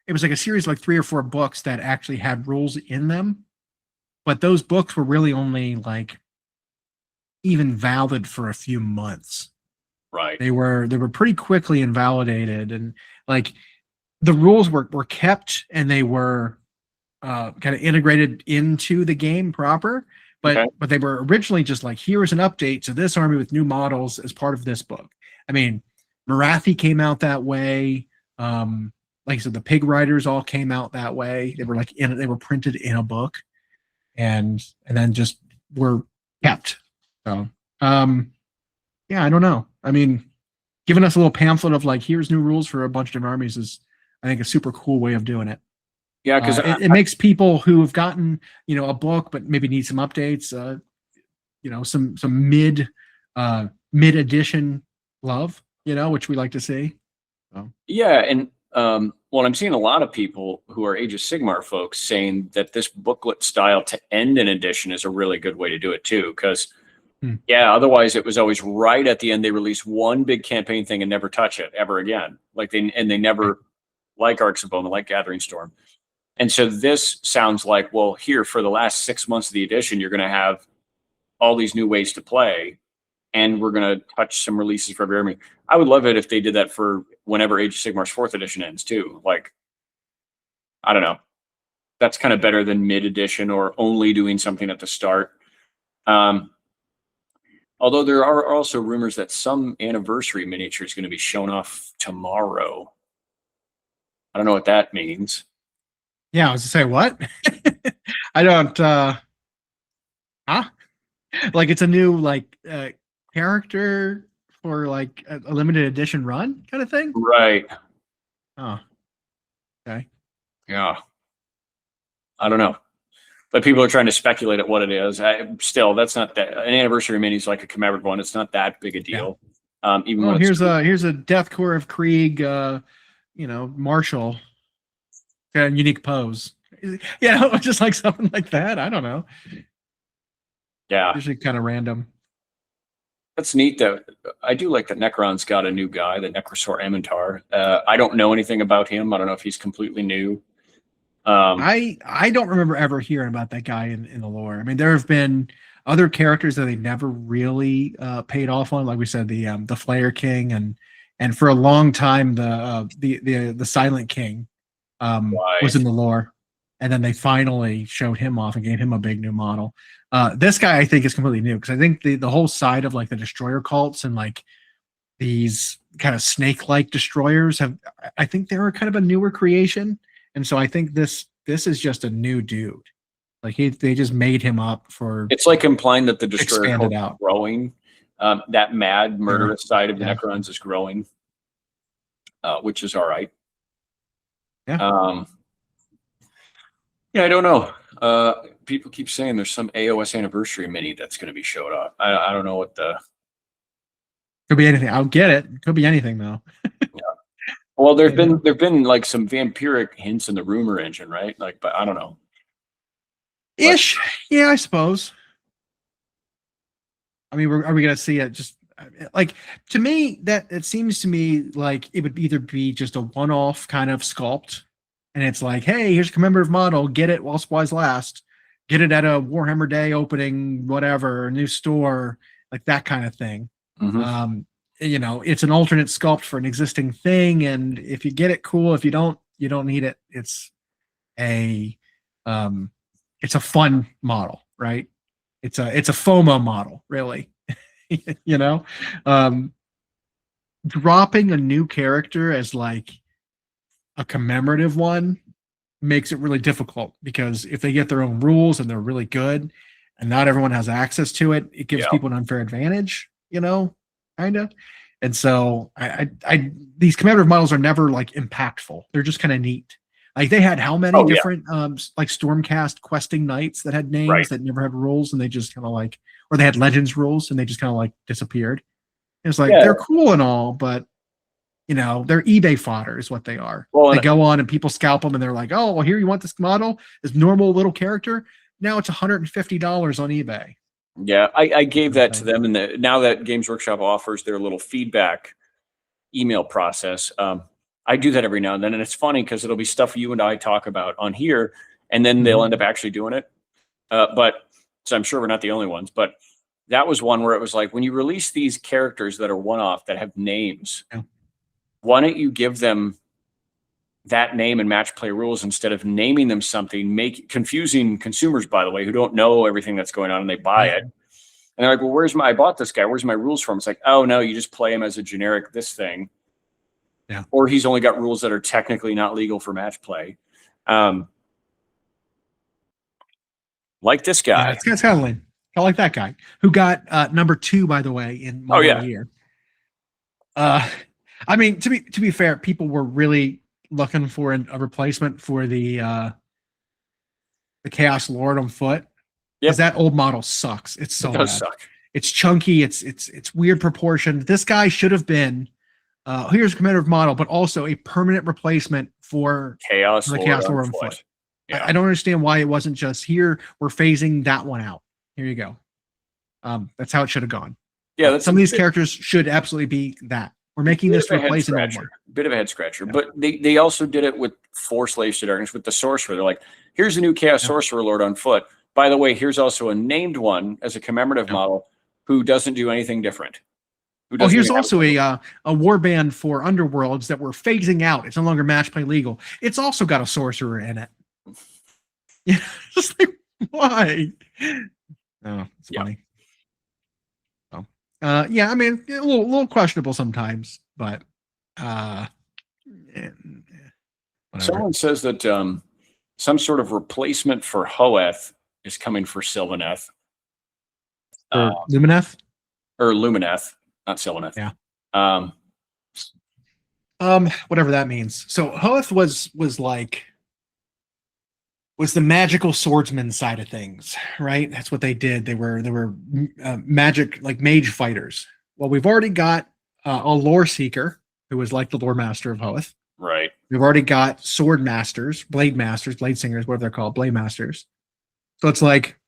It was like a series of like 3 or 4 books that actually had rules in them, but those books were really only like even valid for a few months. Right. They were pretty quickly invalidated, and like the rules were kept and they were kind of integrated into the game proper, but Okay. but they were originally just like, here is an update to this army with new models as part of this book. I mean, Marathi came out that way. Like I said, the Pig Riders all came out that way. They were like they were printed in a book, and then just were kept. So yeah, I don't know. I mean, giving us a little pamphlet of like, here's new rules for a bunch of different armies is, I think, a super cool way of doing it. Yeah, because it makes people who have gotten, a book but maybe need some updates, some mid edition love, which we like to see. So. Yeah, and well, I'm seeing a lot of people who are Age of Sigmar folks saying that this booklet style to end an edition is a really good way to do it too, because yeah, otherwise it was always right at the end they release one big campaign thing and never touch it ever again. Like they never, like Arcs of Bowman, like Gathering Storm. And so this sounds like, well, here for the last 6 months of the edition, you're going to have all these new ways to play, and we're going to touch some releases for every army. I would love it if they did that for whenever Age of Sigmar's 4th edition ends too. Like, I don't know. That's kind of better than mid edition or only doing something at the start. Although there are also rumors that some anniversary miniature is going to be shown off tomorrow. I don't know what that means. Yeah, I was to say, what? I don't like, it's a new like character for like a limited edition run kind of thing, right? Oh, okay. Yeah, I don't know, but people are trying to speculate at what it is. Still, that's not that an anniversary mini is like a commemorative one. It's not that big a deal. Yeah. Even well, here's a Death Corps of Krieg, Marshall, got a unique pose. Yeah, just like something like that. I don't know. Yeah, usually kind of random. That's neat though. I do like that Necron's got a new guy, the Necrosaur Amentar. I don't know anything about him. I don't know if he's completely new. I don't remember ever hearing about that guy in the lore. I mean, there have been other characters that they never really paid off on, like we said, the Flayer King, and for a long time the Silent King was in the lore, and then they finally showed him off and gave him a big new model. This guy I think is completely new, because I think the whole side of like the destroyer cults and like these kind of snake-like destroyers I think they were kind of a newer creation. And so I think this is just a new dude. Like they just made him up for. It's like implying that the destroyer expanded cult out. is growing. That mad murderous side of the Necrons is growing, which is all right. Yeah. Yeah, I don't know. People keep saying there's some AOS anniversary mini that's going to be showed up. I don't know what the. Could be anything. I'll get it. Could be anything though. Yeah. Well, there've been like some vampiric hints in the rumor engine, right? Like, but I don't know. Ish. Yeah, I suppose. I mean, are we going to see it? Just like, to me, that it seems to me like it would either be just a one-off kind of sculpt, and it's like, hey, here's a commemorative model. Get it while supplies last. Get it at a Warhammer Day opening, whatever, a new store, like that kind of thing. Mm-hmm. It's an alternate sculpt for an existing thing, and if you get it, cool. If you don't need it. It's a fun model, right? It's a FOMO model, really. Dropping a new character as like a commemorative one makes it really difficult, because if they get their own rules and they're really good and not everyone has access to it, it gives people an unfair advantage, kind of. And so I these commemorative models are never like impactful. They're just kind of neat. Like they had how many different like Stormcast questing knights that had names that never had rules, and they just kind of like, or they had legends rules and they just kind of like disappeared. And it's like they're cool and all, but You know, they're eBay fodder is what they are. Well, They go on and people scalp them and they're like, oh, well, here you want this model, this normal little character. Now it's $150 on eBay. Yeah, I gave that to them, and now that Games Workshop offers their little feedback email process, I do that every now and then, and it's funny because it'll be stuff you and I talk about on here, and then they'll end up actually doing it. But so I'm sure we're not the only ones, but that was one where it was like, when you release these characters that are one-off that have names, why don't you give them that name and match play rules instead of naming them something, make confusing consumers, by the way, who don't know everything that's going on and they buy it. And they're like, well, I bought this guy. Where's my rules from? It's like, oh no, you just play him as a generic, this thing. Yeah. Or he's only got rules that are technically not legal for match play. Like this guy. Yeah, it's kind of lame. I like that guy who got number 2, by the way, in model of the year. I mean, to be fair, people were really looking for a replacement for the Chaos Lord on foot. Because that old model sucks. It's so bad. Suck. It's chunky. It's weird proportion. This guy should have been here's a commemorative model, but also a permanent replacement for the Chaos Lord on foot. Yeah. I don't understand why it wasn't just here. We're phasing that one out. Here you go. That's how it should have gone. Yeah, some of these characters should absolutely be that. We're making this replace an old one. Bit of a head scratcher, but they also did it with 4 Slaves to Darkness with the Sorcerer. They're like, here's a new Chaos Sorcerer Lord on foot. By the way, here's also a named one as a commemorative model who doesn't do anything different. Here's also a warband for Underworlds that we're phasing out. It's no longer match play legal. It's also got a sorcerer in it. Yeah, just like, why? Oh, it's funny. So, yeah, I mean, a little questionable sometimes, but someone says that some sort of replacement for Hoeth is coming for Sylvaneth. Lumineth? Or Lumineth, not Sylvaneth. Yeah. Whatever that means. So Hoeth was the magical swordsman side of things, right? That's what they did. They were magic, like mage fighters. Well, we've already got a lore seeker who was like the lore master of Hoeth. Right. We've already got sword masters, blade singers, whatever they're called, blade masters. So it's like,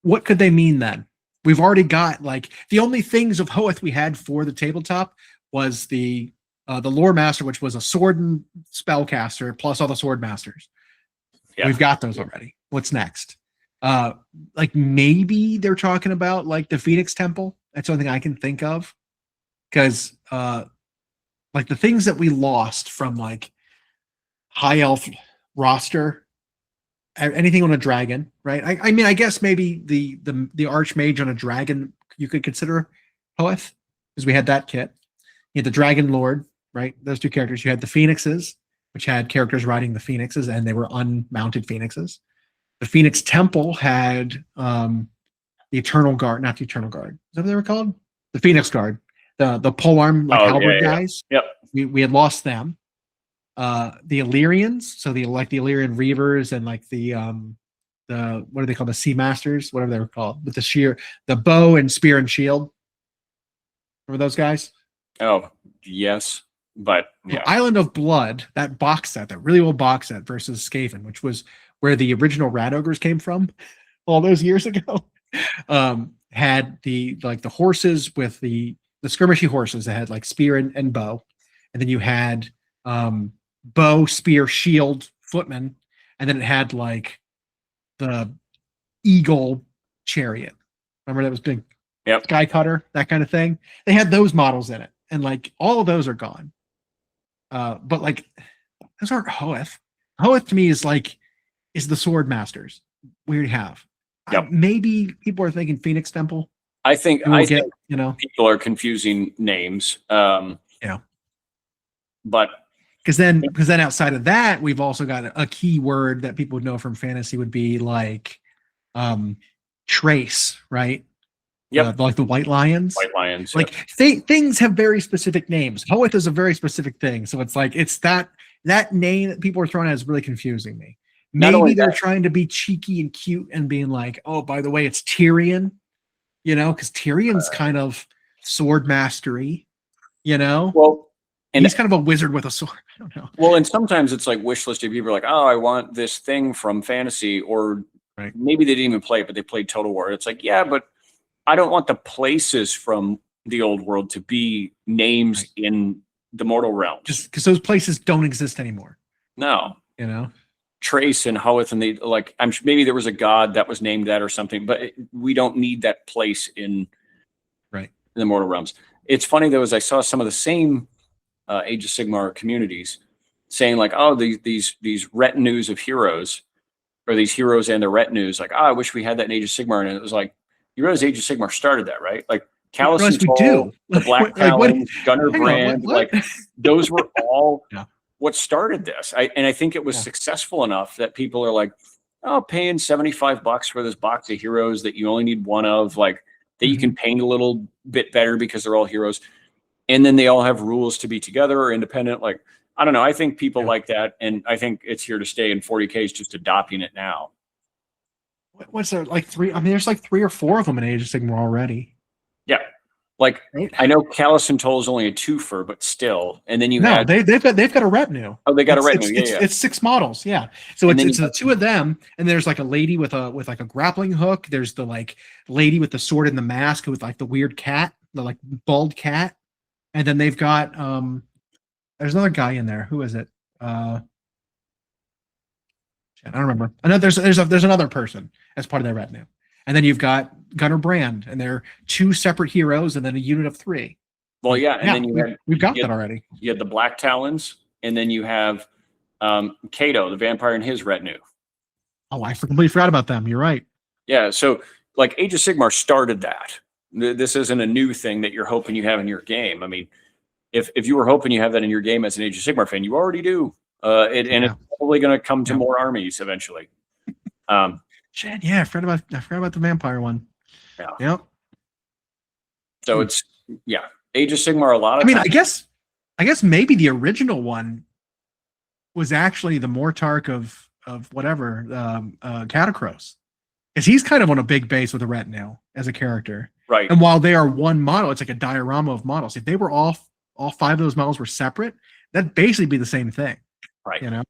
what could they mean then? We've already got, like, the only things of Hoeth we had for the tabletop was the lore master, which was a sword and spellcaster plus all the sword masters. Yeah. We've got those already. What's next? Like maybe they're talking about like the Phoenix Temple. That's the only thing I can think of. Because like the things that we lost from like high elf roster, anything on a dragon, right? I mean, I guess maybe the archmage on a dragon you could consider Hoeth, because we had that kit. You had the Dragon Lord, right? Those 2 characters. You had the Phoenixes, which had characters riding the Phoenixes, and they were unmounted Phoenixes. The Phoenix Temple had the Eternal Guard, not the Eternal Guard. Is that what they were called? The Phoenix Guard, the polearm like halberd guys. Yep. We had lost them. The Illyrians, so the Illyrian Reavers and like the what are they called? The Sea Masters, whatever they were called, with the bow and spear and shield. Remember those guys? Oh, yes. But yeah. Island of Blood, that box set, that really old box set versus Skaven, which was where the original Rat Ogres came from all those years ago, had the horses with the skirmishy horses that had like spear and bow. And then you had bow, spear, shield, footman. And then it had like the eagle chariot. Remember that was big? Yep. Sky cutter, that kind of thing. They had those models in it. And like all of those are gone. But like those aren't Hoeth. Hoeth to me is the sword masters we already have. Yep. Maybe people are thinking Phoenix Temple. I think you know, people are confusing names. Yeah. But because then outside of that, we've also got a key word that people would know from fantasy would be like trace, right? Yep. Like the White Lions. White Lions. Like things have very specific names. Hoeth is a very specific thing. So it's like, it's that name that people are throwing out is really confusing me. Maybe they're trying to be cheeky and cute and being like, oh, by the way, it's Tyrion, you know, because Tyrion's kind of sword mastery, you know? Well, And he's kind of a wizard with a sword. I don't know. Well, and sometimes it's like wish listed. People are like, oh, I want this thing from fantasy, or maybe they didn't even play it, but they played Total War. It's like, yeah, but I don't want the places from the old world to be names in the mortal realm. Just because those places don't exist anymore. No. You know? Trace and Hoeth, and they like, I'm sure maybe there was a god that was named that or something, but we don't need that place in the mortal realms. It's funny though, as I saw some of the same Age of Sigmar communities saying like, oh, these retinues of heroes, or these heroes and their retinues, like, oh, I wish we had that in Age of Sigmar. And it was like, you realize Age of Sigmar started that, right? Like Callus and Toll, the Black Talons, Gunnar Brand, like those were all what started this. I think it was successful enough that people are like, oh, paying $75 for this box of heroes that you only need one of, like that you can paint a little bit better because they're all heroes. And then they all have rules to be together or independent. Like, I don't know. I think people like that. And I think it's here to stay, and 40K is just adopting it now. What's there, like 3? I mean, there's like 3 or 4 of them in Age of Sigmar already. Yeah. Like, I know Callus and Toll is only a twofer, but still. And then you they've got a retinue. Oh, they got a retinue. It's 6 models. Yeah. So it's the 2 of them, and there's like a lady with like a grappling hook. There's the like lady with the sword and the mask with like the weird cat, the like bald cat. And then they've got there's another guy in there. Who is it? I don't remember. I know there's another person as part of their retinue. And then you've got Gunnar Brand, and they're 2 separate heroes, and then a unit of 3. Well, yeah, and then we've got that already. You have the Black Talons, and then you have Kato, the vampire, and his retinue. Oh, I completely forgot about them. You're right. Yeah, so like Age of Sigmar started that. This isn't a new thing that you're hoping you have in your game. I mean, if you were hoping you have that in your game as an Age of Sigmar fan, you already do. And it's probably going to come to more armies eventually. Shit, yeah, I forgot about the vampire one. Yeah. Yep. So it's Age of Sigmar. A lot of. I mean, I guess maybe the original one was actually the Mortarch of whatever Catacross, because he's kind of on a big base with a retinue as a character. Right. And while they are one model, it's like a diorama of models. If they were all 5 of those models were separate, that'd basically be the same thing. Right. You know?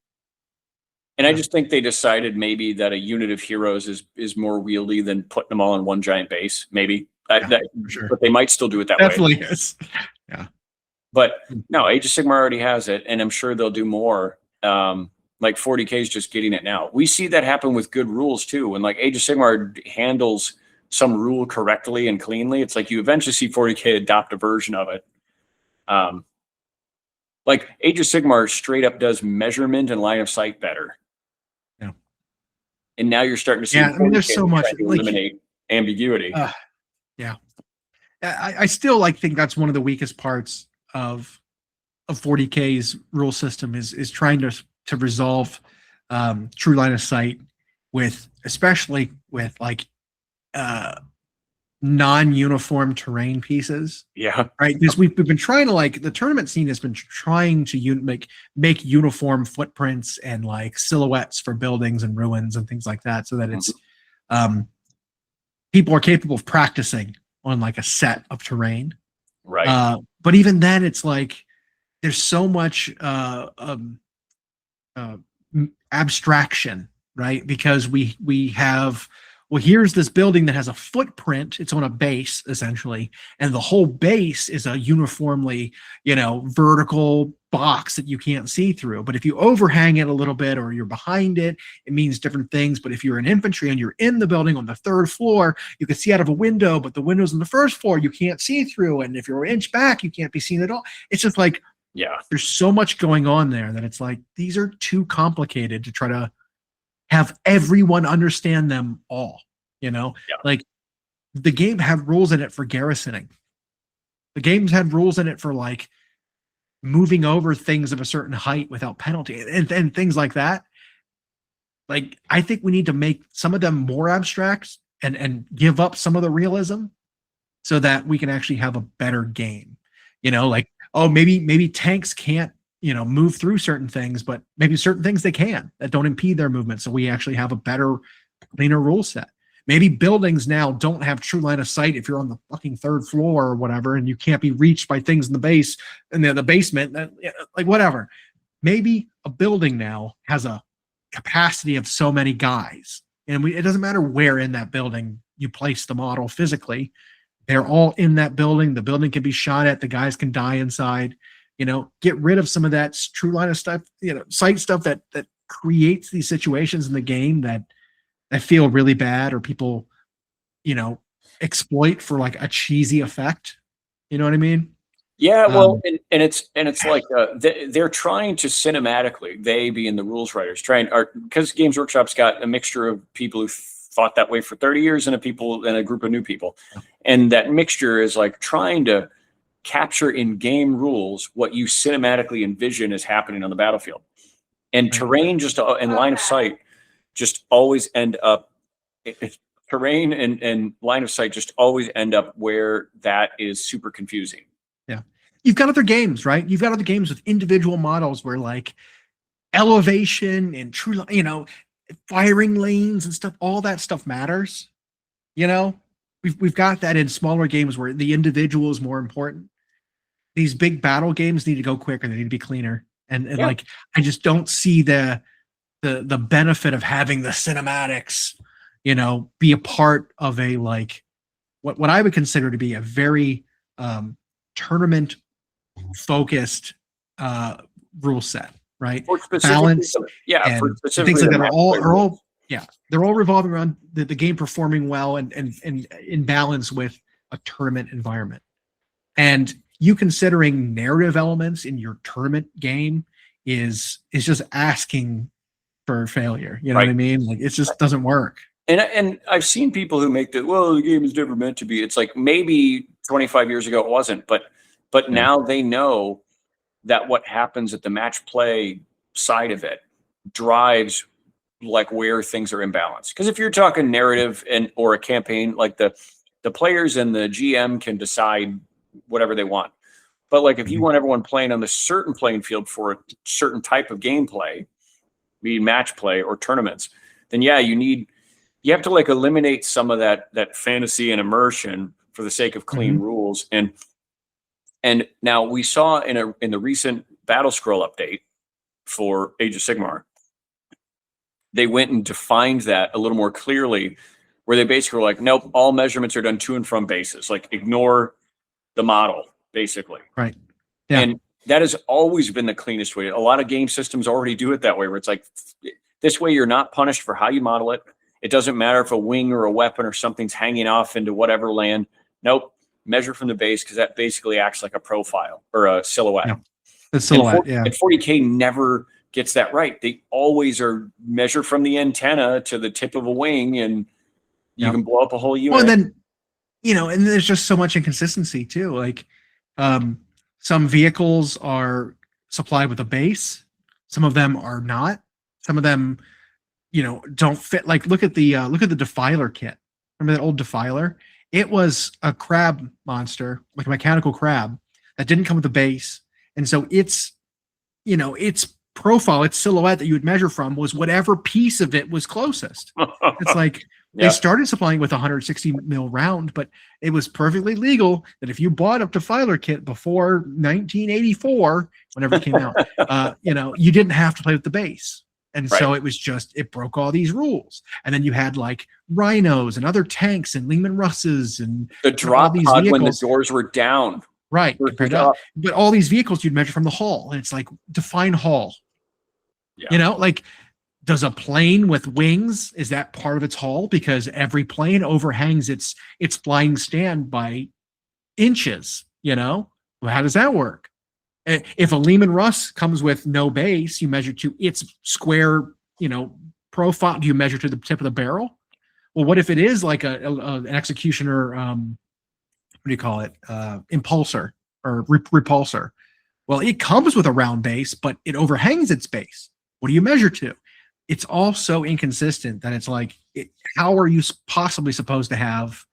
And I just think they decided maybe that a unit of heroes is more wieldy than putting them all in one giant base. Maybe. For sure. But they might still do it that way. Definitely is. Yeah. But no, Age of Sigmar already has it, and I'm sure they'll do more. Like 40K is just getting it now. We see that happen with good rules too. When like Age of Sigmar handles some rule correctly and cleanly, it's like you eventually see 40K adopt a version of it. Like Age of Sigmar straight up does measurement and line of sight better. Yeah. And now you're starting to see. Yeah, I mean, there's so much to eliminate ambiguity. Yeah. I still think that's one of the weakest parts of 40K's rule system is trying to resolve true line of sight especially with like non-uniform terrain pieces. Yeah. Right. Because we've been trying to the tournament scene has been trying to make uniform footprints and like silhouettes for buildings and ruins and things like that, so that it's people are capable of practicing on like a set of terrain. Right. But even then it's like there's so much abstraction, right? Because we have, well, here's this building that has a footprint. It's on a base essentially, and the whole base is a uniformly, vertical box that you can't see through. But if you overhang it a little bit or you're behind it, it means different things. But if you're an infantry and you're in the building on the 3rd floor, you can see out of a window, but the windows on the 1st floor you can't see through. And if you're an inch back, you can't be seen at all. It's just like, there's so much going on there that it's like these are too complicated to try to have everyone understand them all. Like the game had rules in it for garrisoning. The game's had rules in it for like moving over things of a certain height without penalty and things like that. Like, I think we need to make some of them more abstract and give up some of the realism so that we can actually have a better game. Like, oh, maybe tanks can't, move through certain things, but maybe certain things they can that don't impede their movement. So we actually have a better, cleaner rule set. Maybe buildings now don't have true line of sight if you're on the fucking third floor or whatever, and you can't be reached by things in the base and the basement, like whatever. Maybe a building now has a capacity of so many guys, and it doesn't matter where in that building you place the model physically. They're all in that building. The building can be shot at. The guys can die inside. Get rid of some of that true line of stuff, sight stuff that creates these situations in the game that feel really bad, or people, exploit for like a cheesy effect. You know what I mean? Yeah, well, and it's like they're trying to cinematically, they being the rules writers, because Games Workshop's got a mixture of people who thought that way for 30 years and a group of new people, and that mixture is like trying to capture in game rules what you cinematically envision is happening on the battlefield, and terrain and line of sight just always end up. Terrain and line of sight just always end up where that is super confusing. Yeah. You've got other games, right? You've got other games with individual models where like elevation and true, firing lanes and stuff, all that stuff matters. We've got that in smaller games where the individual is more important. These big battle games need to go quicker. They need to be cleaner. And like, I just don't see the benefit of having the cinematics, be a part of a, like, what I would consider to be a very tournament focused rule set, right? Balance, things like that are all they're all revolving around the game performing well and in balance with a tournament environment. And you considering narrative elements in your tournament game is just asking for failure. You know what I mean? Like, it just doesn't work. And I've seen people who make the game is never meant to be. It's like, maybe 25 years ago it wasn't, but now they know that what happens at the match play side of it drives like where things are imbalanced. Because if you're talking narrative or a campaign, like the players and the GM can decide whatever they want. But like, if you want everyone playing on the certain playing field for a certain type of gameplay, be match play or tournaments, then you have to like eliminate some of that fantasy and immersion for the sake of clean rules. And now we saw in the recent Battle Scroll update for Age of Sigmar, they went and defined that a little more clearly, where they basically were like, nope, all measurements are done to and from bases. Like, ignore the model, basically. Right. Yeah. And that has always been the cleanest way. A lot of game systems already do it that way, where it's like, this way you're not punished for how you model it. It doesn't matter if a wing or a weapon or something's hanging off into whatever land. Nope. Measure from the base, because that basically acts like a profile or a silhouette. Yeah. The silhouette, and 40K never gets that right. They always are measured from the antenna to the tip of a wing, and you can blow up a whole unit. Well, and then, and there's just so much inconsistency too. Like, some vehicles are supplied with a base. Some of them are not. Some of them, don't fit. Like, look at the Defiler kit. Remember that old Defiler? It was a crab monster, like a mechanical crab, that didn't come with a base. And so its profile, its silhouette that you would measure from was whatever piece of it was closest. It's like, they started supplying with a 160 mil round, but it was perfectly legal that if you bought a Defiler kit before 1984, whenever it came out, you didn't have to play with the base. And so it was just, it broke all these rules. And then you had like Rhinos and other tanks and Lehman Russes and the drop pod when the doors were down. Right. But all these vehicles you'd measure from the hull. And it's like, define hull. Yeah. Like, does a plane with wings, is that part of its hull? Because every plane overhangs its flying stand by inches, Well, how does that work? If a Lehman Russ comes with no base, you measure to its square, profile. Do you measure to the tip of the barrel? Well, what if it is like an executioner, what do you call it? Impulsor or repulsor. Well, it comes with a round base, but it overhangs its base. What do you measure to? It's all so inconsistent that it's like, how are you possibly supposed to have,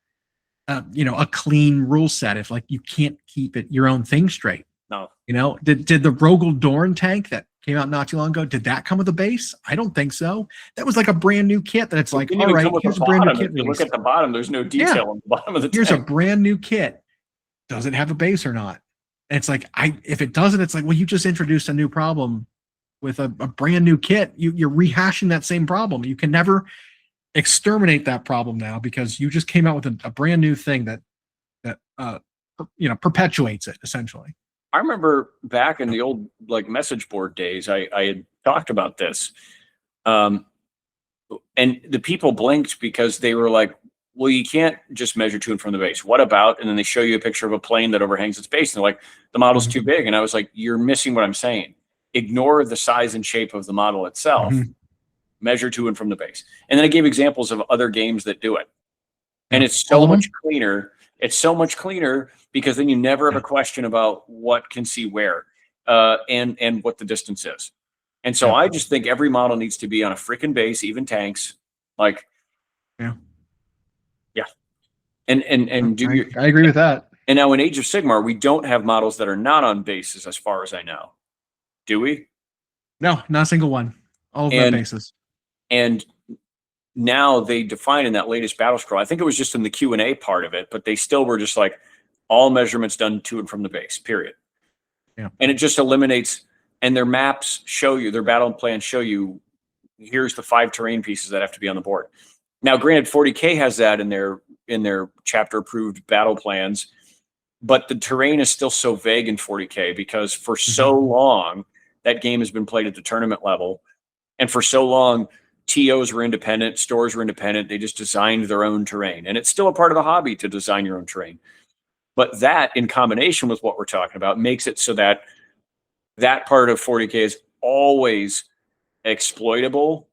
a clean rule set if like you can't keep it your own thing straight? No. You know, did the Rogel Dorn tank that came out not too long ago, did that come with a base? I don't think so. That was like a brand new kit that it's like, all right, here's a brand new kit. If you look at the bottom, there's no detail on the bottom of the here's tank. A brand new kit. Does it have a base or not? And it's like, if it doesn't, it's like, well, you just introduced a new problem with a brand new kit. You're rehashing that same problem. You can never exterminate that problem now because you just came out with a brand new thing that perpetuates it essentially. I remember back in the old like message board days, I had talked about this, and the people blinked because they were like, "Well, you can't just measure to and from the base. What about?" And then they show you a picture of a plane that overhangs its base, and they're like, "The model's too big." And I was like, "You're missing what I'm saying. Ignore the size and shape of the model itself. Measure to and from the base." And then I gave examples of other games that do it, and it's so much cleaner. It's so much cleaner because then you never have a question about what can see where, and what the distance is. And so I just think every model needs to be on a freaking base, even tanks. Like, yeah. And I agree with that. And now in Age of Sigmar, we don't have models that are not on bases, as far as I know. Do we? No, not a single one. All of our bases. And now they define in that latest battle scroll, I think it was just in the Q&A part of it, but they still were just like all measurements done to and from the base, period. Yeah. And it just eliminates, and their maps show you, their battle plans show you, here's the 5 terrain pieces that have to be on the board. Now, granted, 40k has that in their chapter approved battle plans, but the terrain is still so vague in 40k because for so long that game has been played at the tournament level, and for so long TOs were independent, stores were independent. They just designed their own terrain. And it's still a part of the hobby to design your own terrain. But that, in combination with what we're talking about, makes it so that that part of 40K is always exploitable.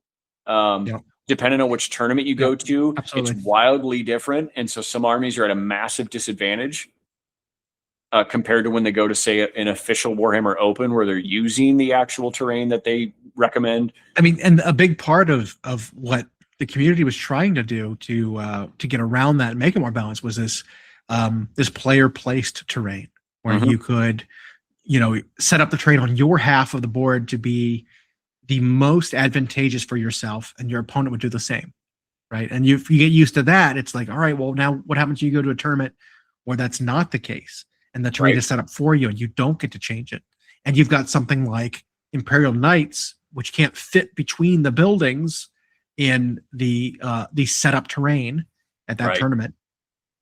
Depending on which tournament you go to, it's wildly different. And so some armies are at a massive disadvantage compared to when they go to, say, an official Warhammer Open where they're using the actual terrain that they recommend. I mean, and a big part of what the community was trying to do to get around that and make it more balanced was this player placed terrain where you could, set up the terrain on your half of the board to be the most advantageous for yourself, and your opponent would do the same, right? And if you get used to that, it's like, all right, well, now what happens when you go to a tournament where that's not the case and the terrain is set up for you and you don't get to change it, and you've got something like Imperial Knights which can't fit between the buildings in the setup terrain at that tournament.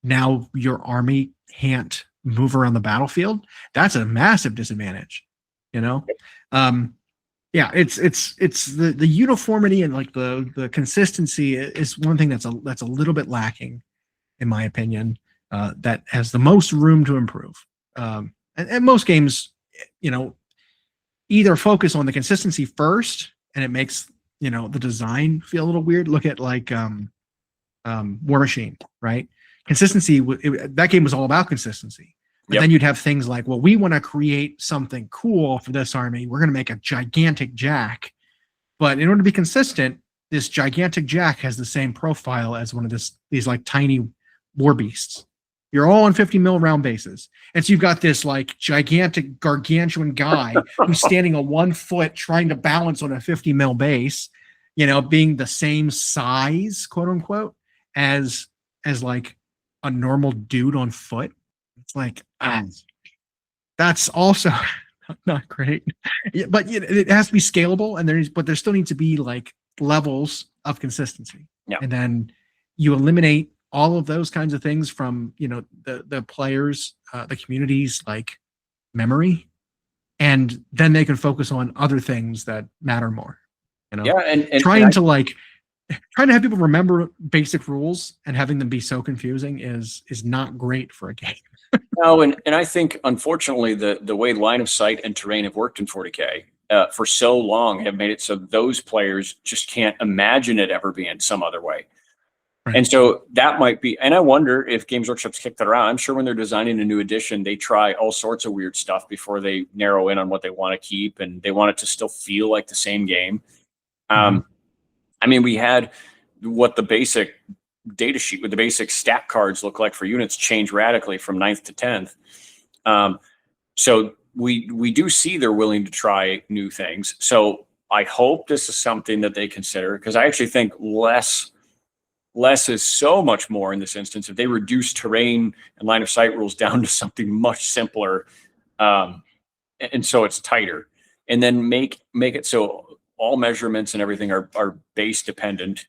Now your army can't move around the battlefield. That's a massive disadvantage, Yeah, it's the uniformity and like the consistency is one thing that's a little bit lacking, in my opinion. That has the most room to improve. And most games, either focus on the consistency first, and it makes the design feel a little weird. Look at like War Machine, right? Consistency. That game was all about consistency. But then you'd have things like, well, we want to create something cool for this army. We're going to make a gigantic jack. But in order to be consistent, this gigantic jack has the same profile as one of these like tiny war beasts. You're all on 50 mil round bases. And so you've got this like gigantic gargantuan guy who's standing on 1 foot trying to balance on a 50 mil base, being the same size, quote unquote, as like a normal dude on foot. It's like, that's also not great. But it has to be scalable, and there still needs to be like levels of consistency. Yeah. And then you eliminate all of those kinds of things from the players, the community's like memory, and then they can focus on other things that matter more. And trying to have people remember basic rules and having them be so confusing is not great for a game. No, and I think unfortunately the way line of sight and terrain have worked in 40K for so long have made it so those players just can't imagine it ever being some other way. Right. And so that might be, and I wonder if Games Workshop's kicked that around. I'm sure when they're designing a new edition, they try all sorts of weird stuff before they narrow in on what they want to keep, and they want it to still feel like the same game. I mean, we had what the basic data sheet with the basic stat cards look like for units change radically from 9th to 10th. So we do see they're willing to try new things. So I hope this is something that they consider, because I actually think less is so much more in this instance. If they reduce terrain and line of sight rules down to something much simpler, and so it's tighter, and then make it so all measurements and everything are base dependent,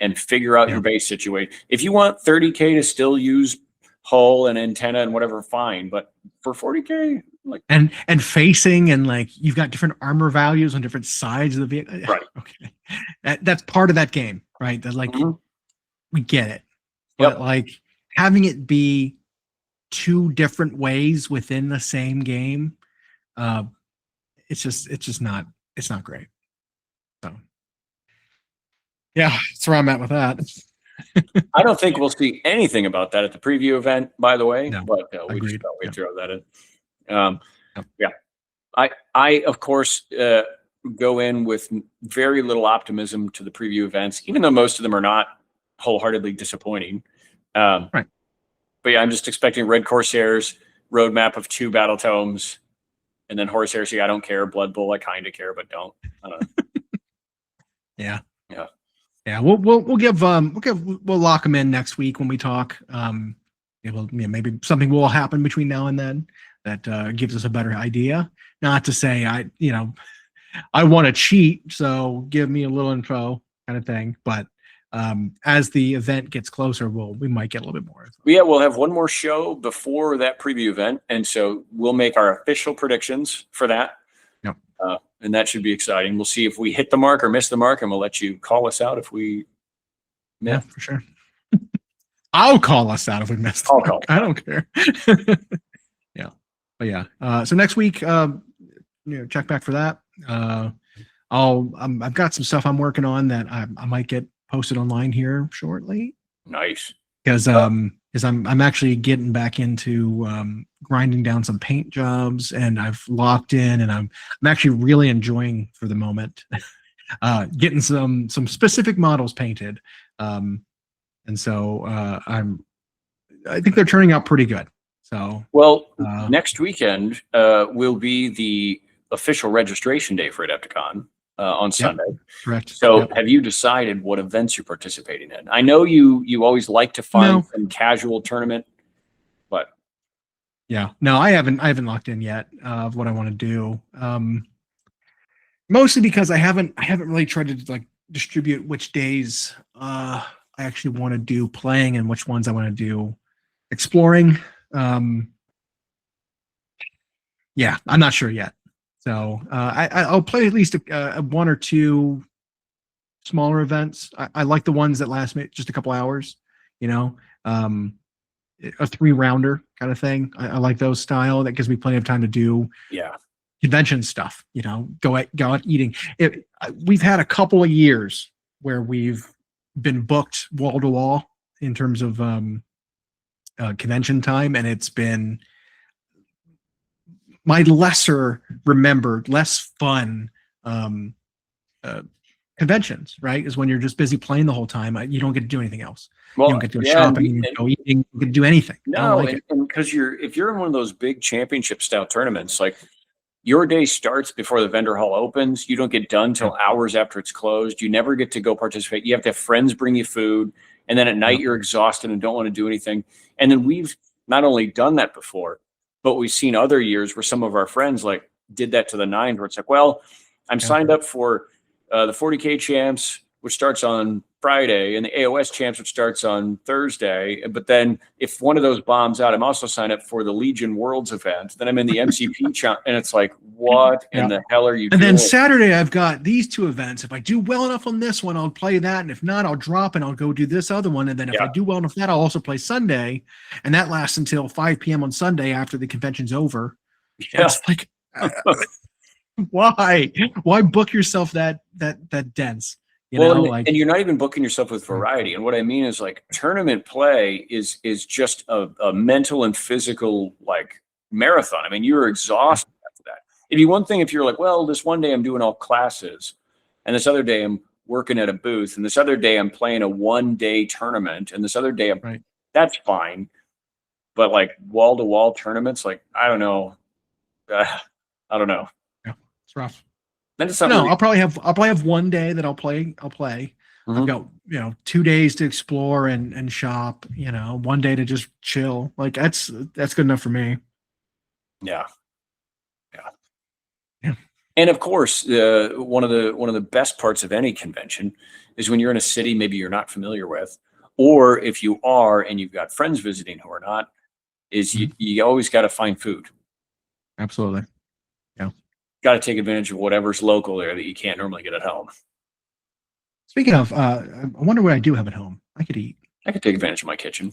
and figure out your base situation. If you want 30K to still use hull and antenna and whatever, fine. But for 40K, like, and facing, and like you've got different armor values on different sides of the vehicle. Right. Okay. That's part of that game, right? That like we get it. But like having it be two different ways within the same game, it's not great. So yeah, that's where I'm at with that. I don't think we'll see anything about that at the preview event, by the way. No, but we agreed. just thought we'd throw that in. Yeah, I of course go in with very little optimism to the preview events, even though most of them are not wholeheartedly disappointing. Right. But yeah, I'm just expecting Red Corsairs, roadmap of 2 battle tomes, and then Horse Heresy. I don't care. Blood Bowl, I kind of care, but don't. I don't know. Yeah. Yeah. We'll lock them in next week when we talk. Maybe something will happen between now and then that gives us a better idea. Not to say I want to cheat, so give me a little info kind of thing. But as the event gets closer, we might get a little bit more. Yeah, we'll have one more show before that preview event, and so we'll make our official predictions for that. Yep. And that should be exciting. We'll see if we hit the mark or miss the mark, and we'll let you call us out if we miss. Yeah, for sure. I'll call us out if we miss the mark. I don't care. Yeah. But yeah. So next week, check back for that. I've got some stuff I'm working on that I might get posted online here shortly. Nice. Because I'm actually getting back into grinding down some paint jobs, and I've locked in, and I'm actually really enjoying for the moment getting some specific models painted, and so I think they're turning out pretty good. So next weekend will be the official registration day for Adepticon. On Sunday. Yep, correct. So have you decided what events you're participating in? I know you always like to find some casual tournament, but no, I haven't locked in yet of what I want to do. Mostly because I haven't really tried to like distribute which days I actually want to do playing and which ones I want to do exploring. I'm not sure yet. So I'll play at least one or two smaller events. I like the ones that last just a couple hours, a 3-rounder kind of thing. I like those style. That gives me plenty of time to do convention stuff, go out eating. We've had a couple of years where we've been booked wall to wall in terms of convention time, and it's been my lesser remembered, less fun conventions, right? Is when you're just busy playing the whole time. You don't get to do anything else. You don't get to go shopping, you don't go eating, you don't get to do anything. No, and because if you're in one of those big championship style tournaments, like your day starts before the vendor hall opens. You don't get done till hours after it's closed. You never get to go participate. You have to have friends bring you food. And then at night you're exhausted and don't want to do anything. And then we've not only done that before, but we've seen other years where some of our friends like did that to the 9, where it's like, well, I'm signed up for the 40K champs, which starts on Friday, and the AOS champs, which starts on Thursday. But then if one of those bombs out, I'm also signed up for the Legion Worlds event. Then I'm in the MCP champ, and it's like, what in the hell are you doing? And then Saturday, I've got these 2 events. If I do well enough on this one, I'll play that. And if not, I'll drop and I'll go do this other one. And then if I do well enough that, I'll also play Sunday. And that lasts until 5 p.m. on Sunday after the convention's over. Yeah. It's like, why book yourself that dense? And you're not even booking yourself with variety. And what I mean is like tournament play is just a mental and physical like marathon. I mean, you're exhausted after that. It'd be one thing if you're like, well, this one day I'm doing all classes, and this other day I'm working at a booth, and this other day I'm playing a 1-day tournament, and this other day that's fine. But like wall to wall tournaments, like I don't know. I don't know. Yeah, it's rough. Then it's not No, really. I'll probably have one day that I'll play. I've Mhm. got 2 days to explore and shop. One day to just chill. Like that's good enough for me. Yeah. Yeah. Yeah. And of course, one of the best parts of any convention is when you're in a city maybe you're not familiar with, or if you are and you've got friends visiting who are not, is Mhm. you always got to find food. Absolutely. Yeah. Got to take advantage of whatever's local there that you can't normally get at home. Speaking of, I wonder what I do have at home. I could eat. I could take advantage of my kitchen.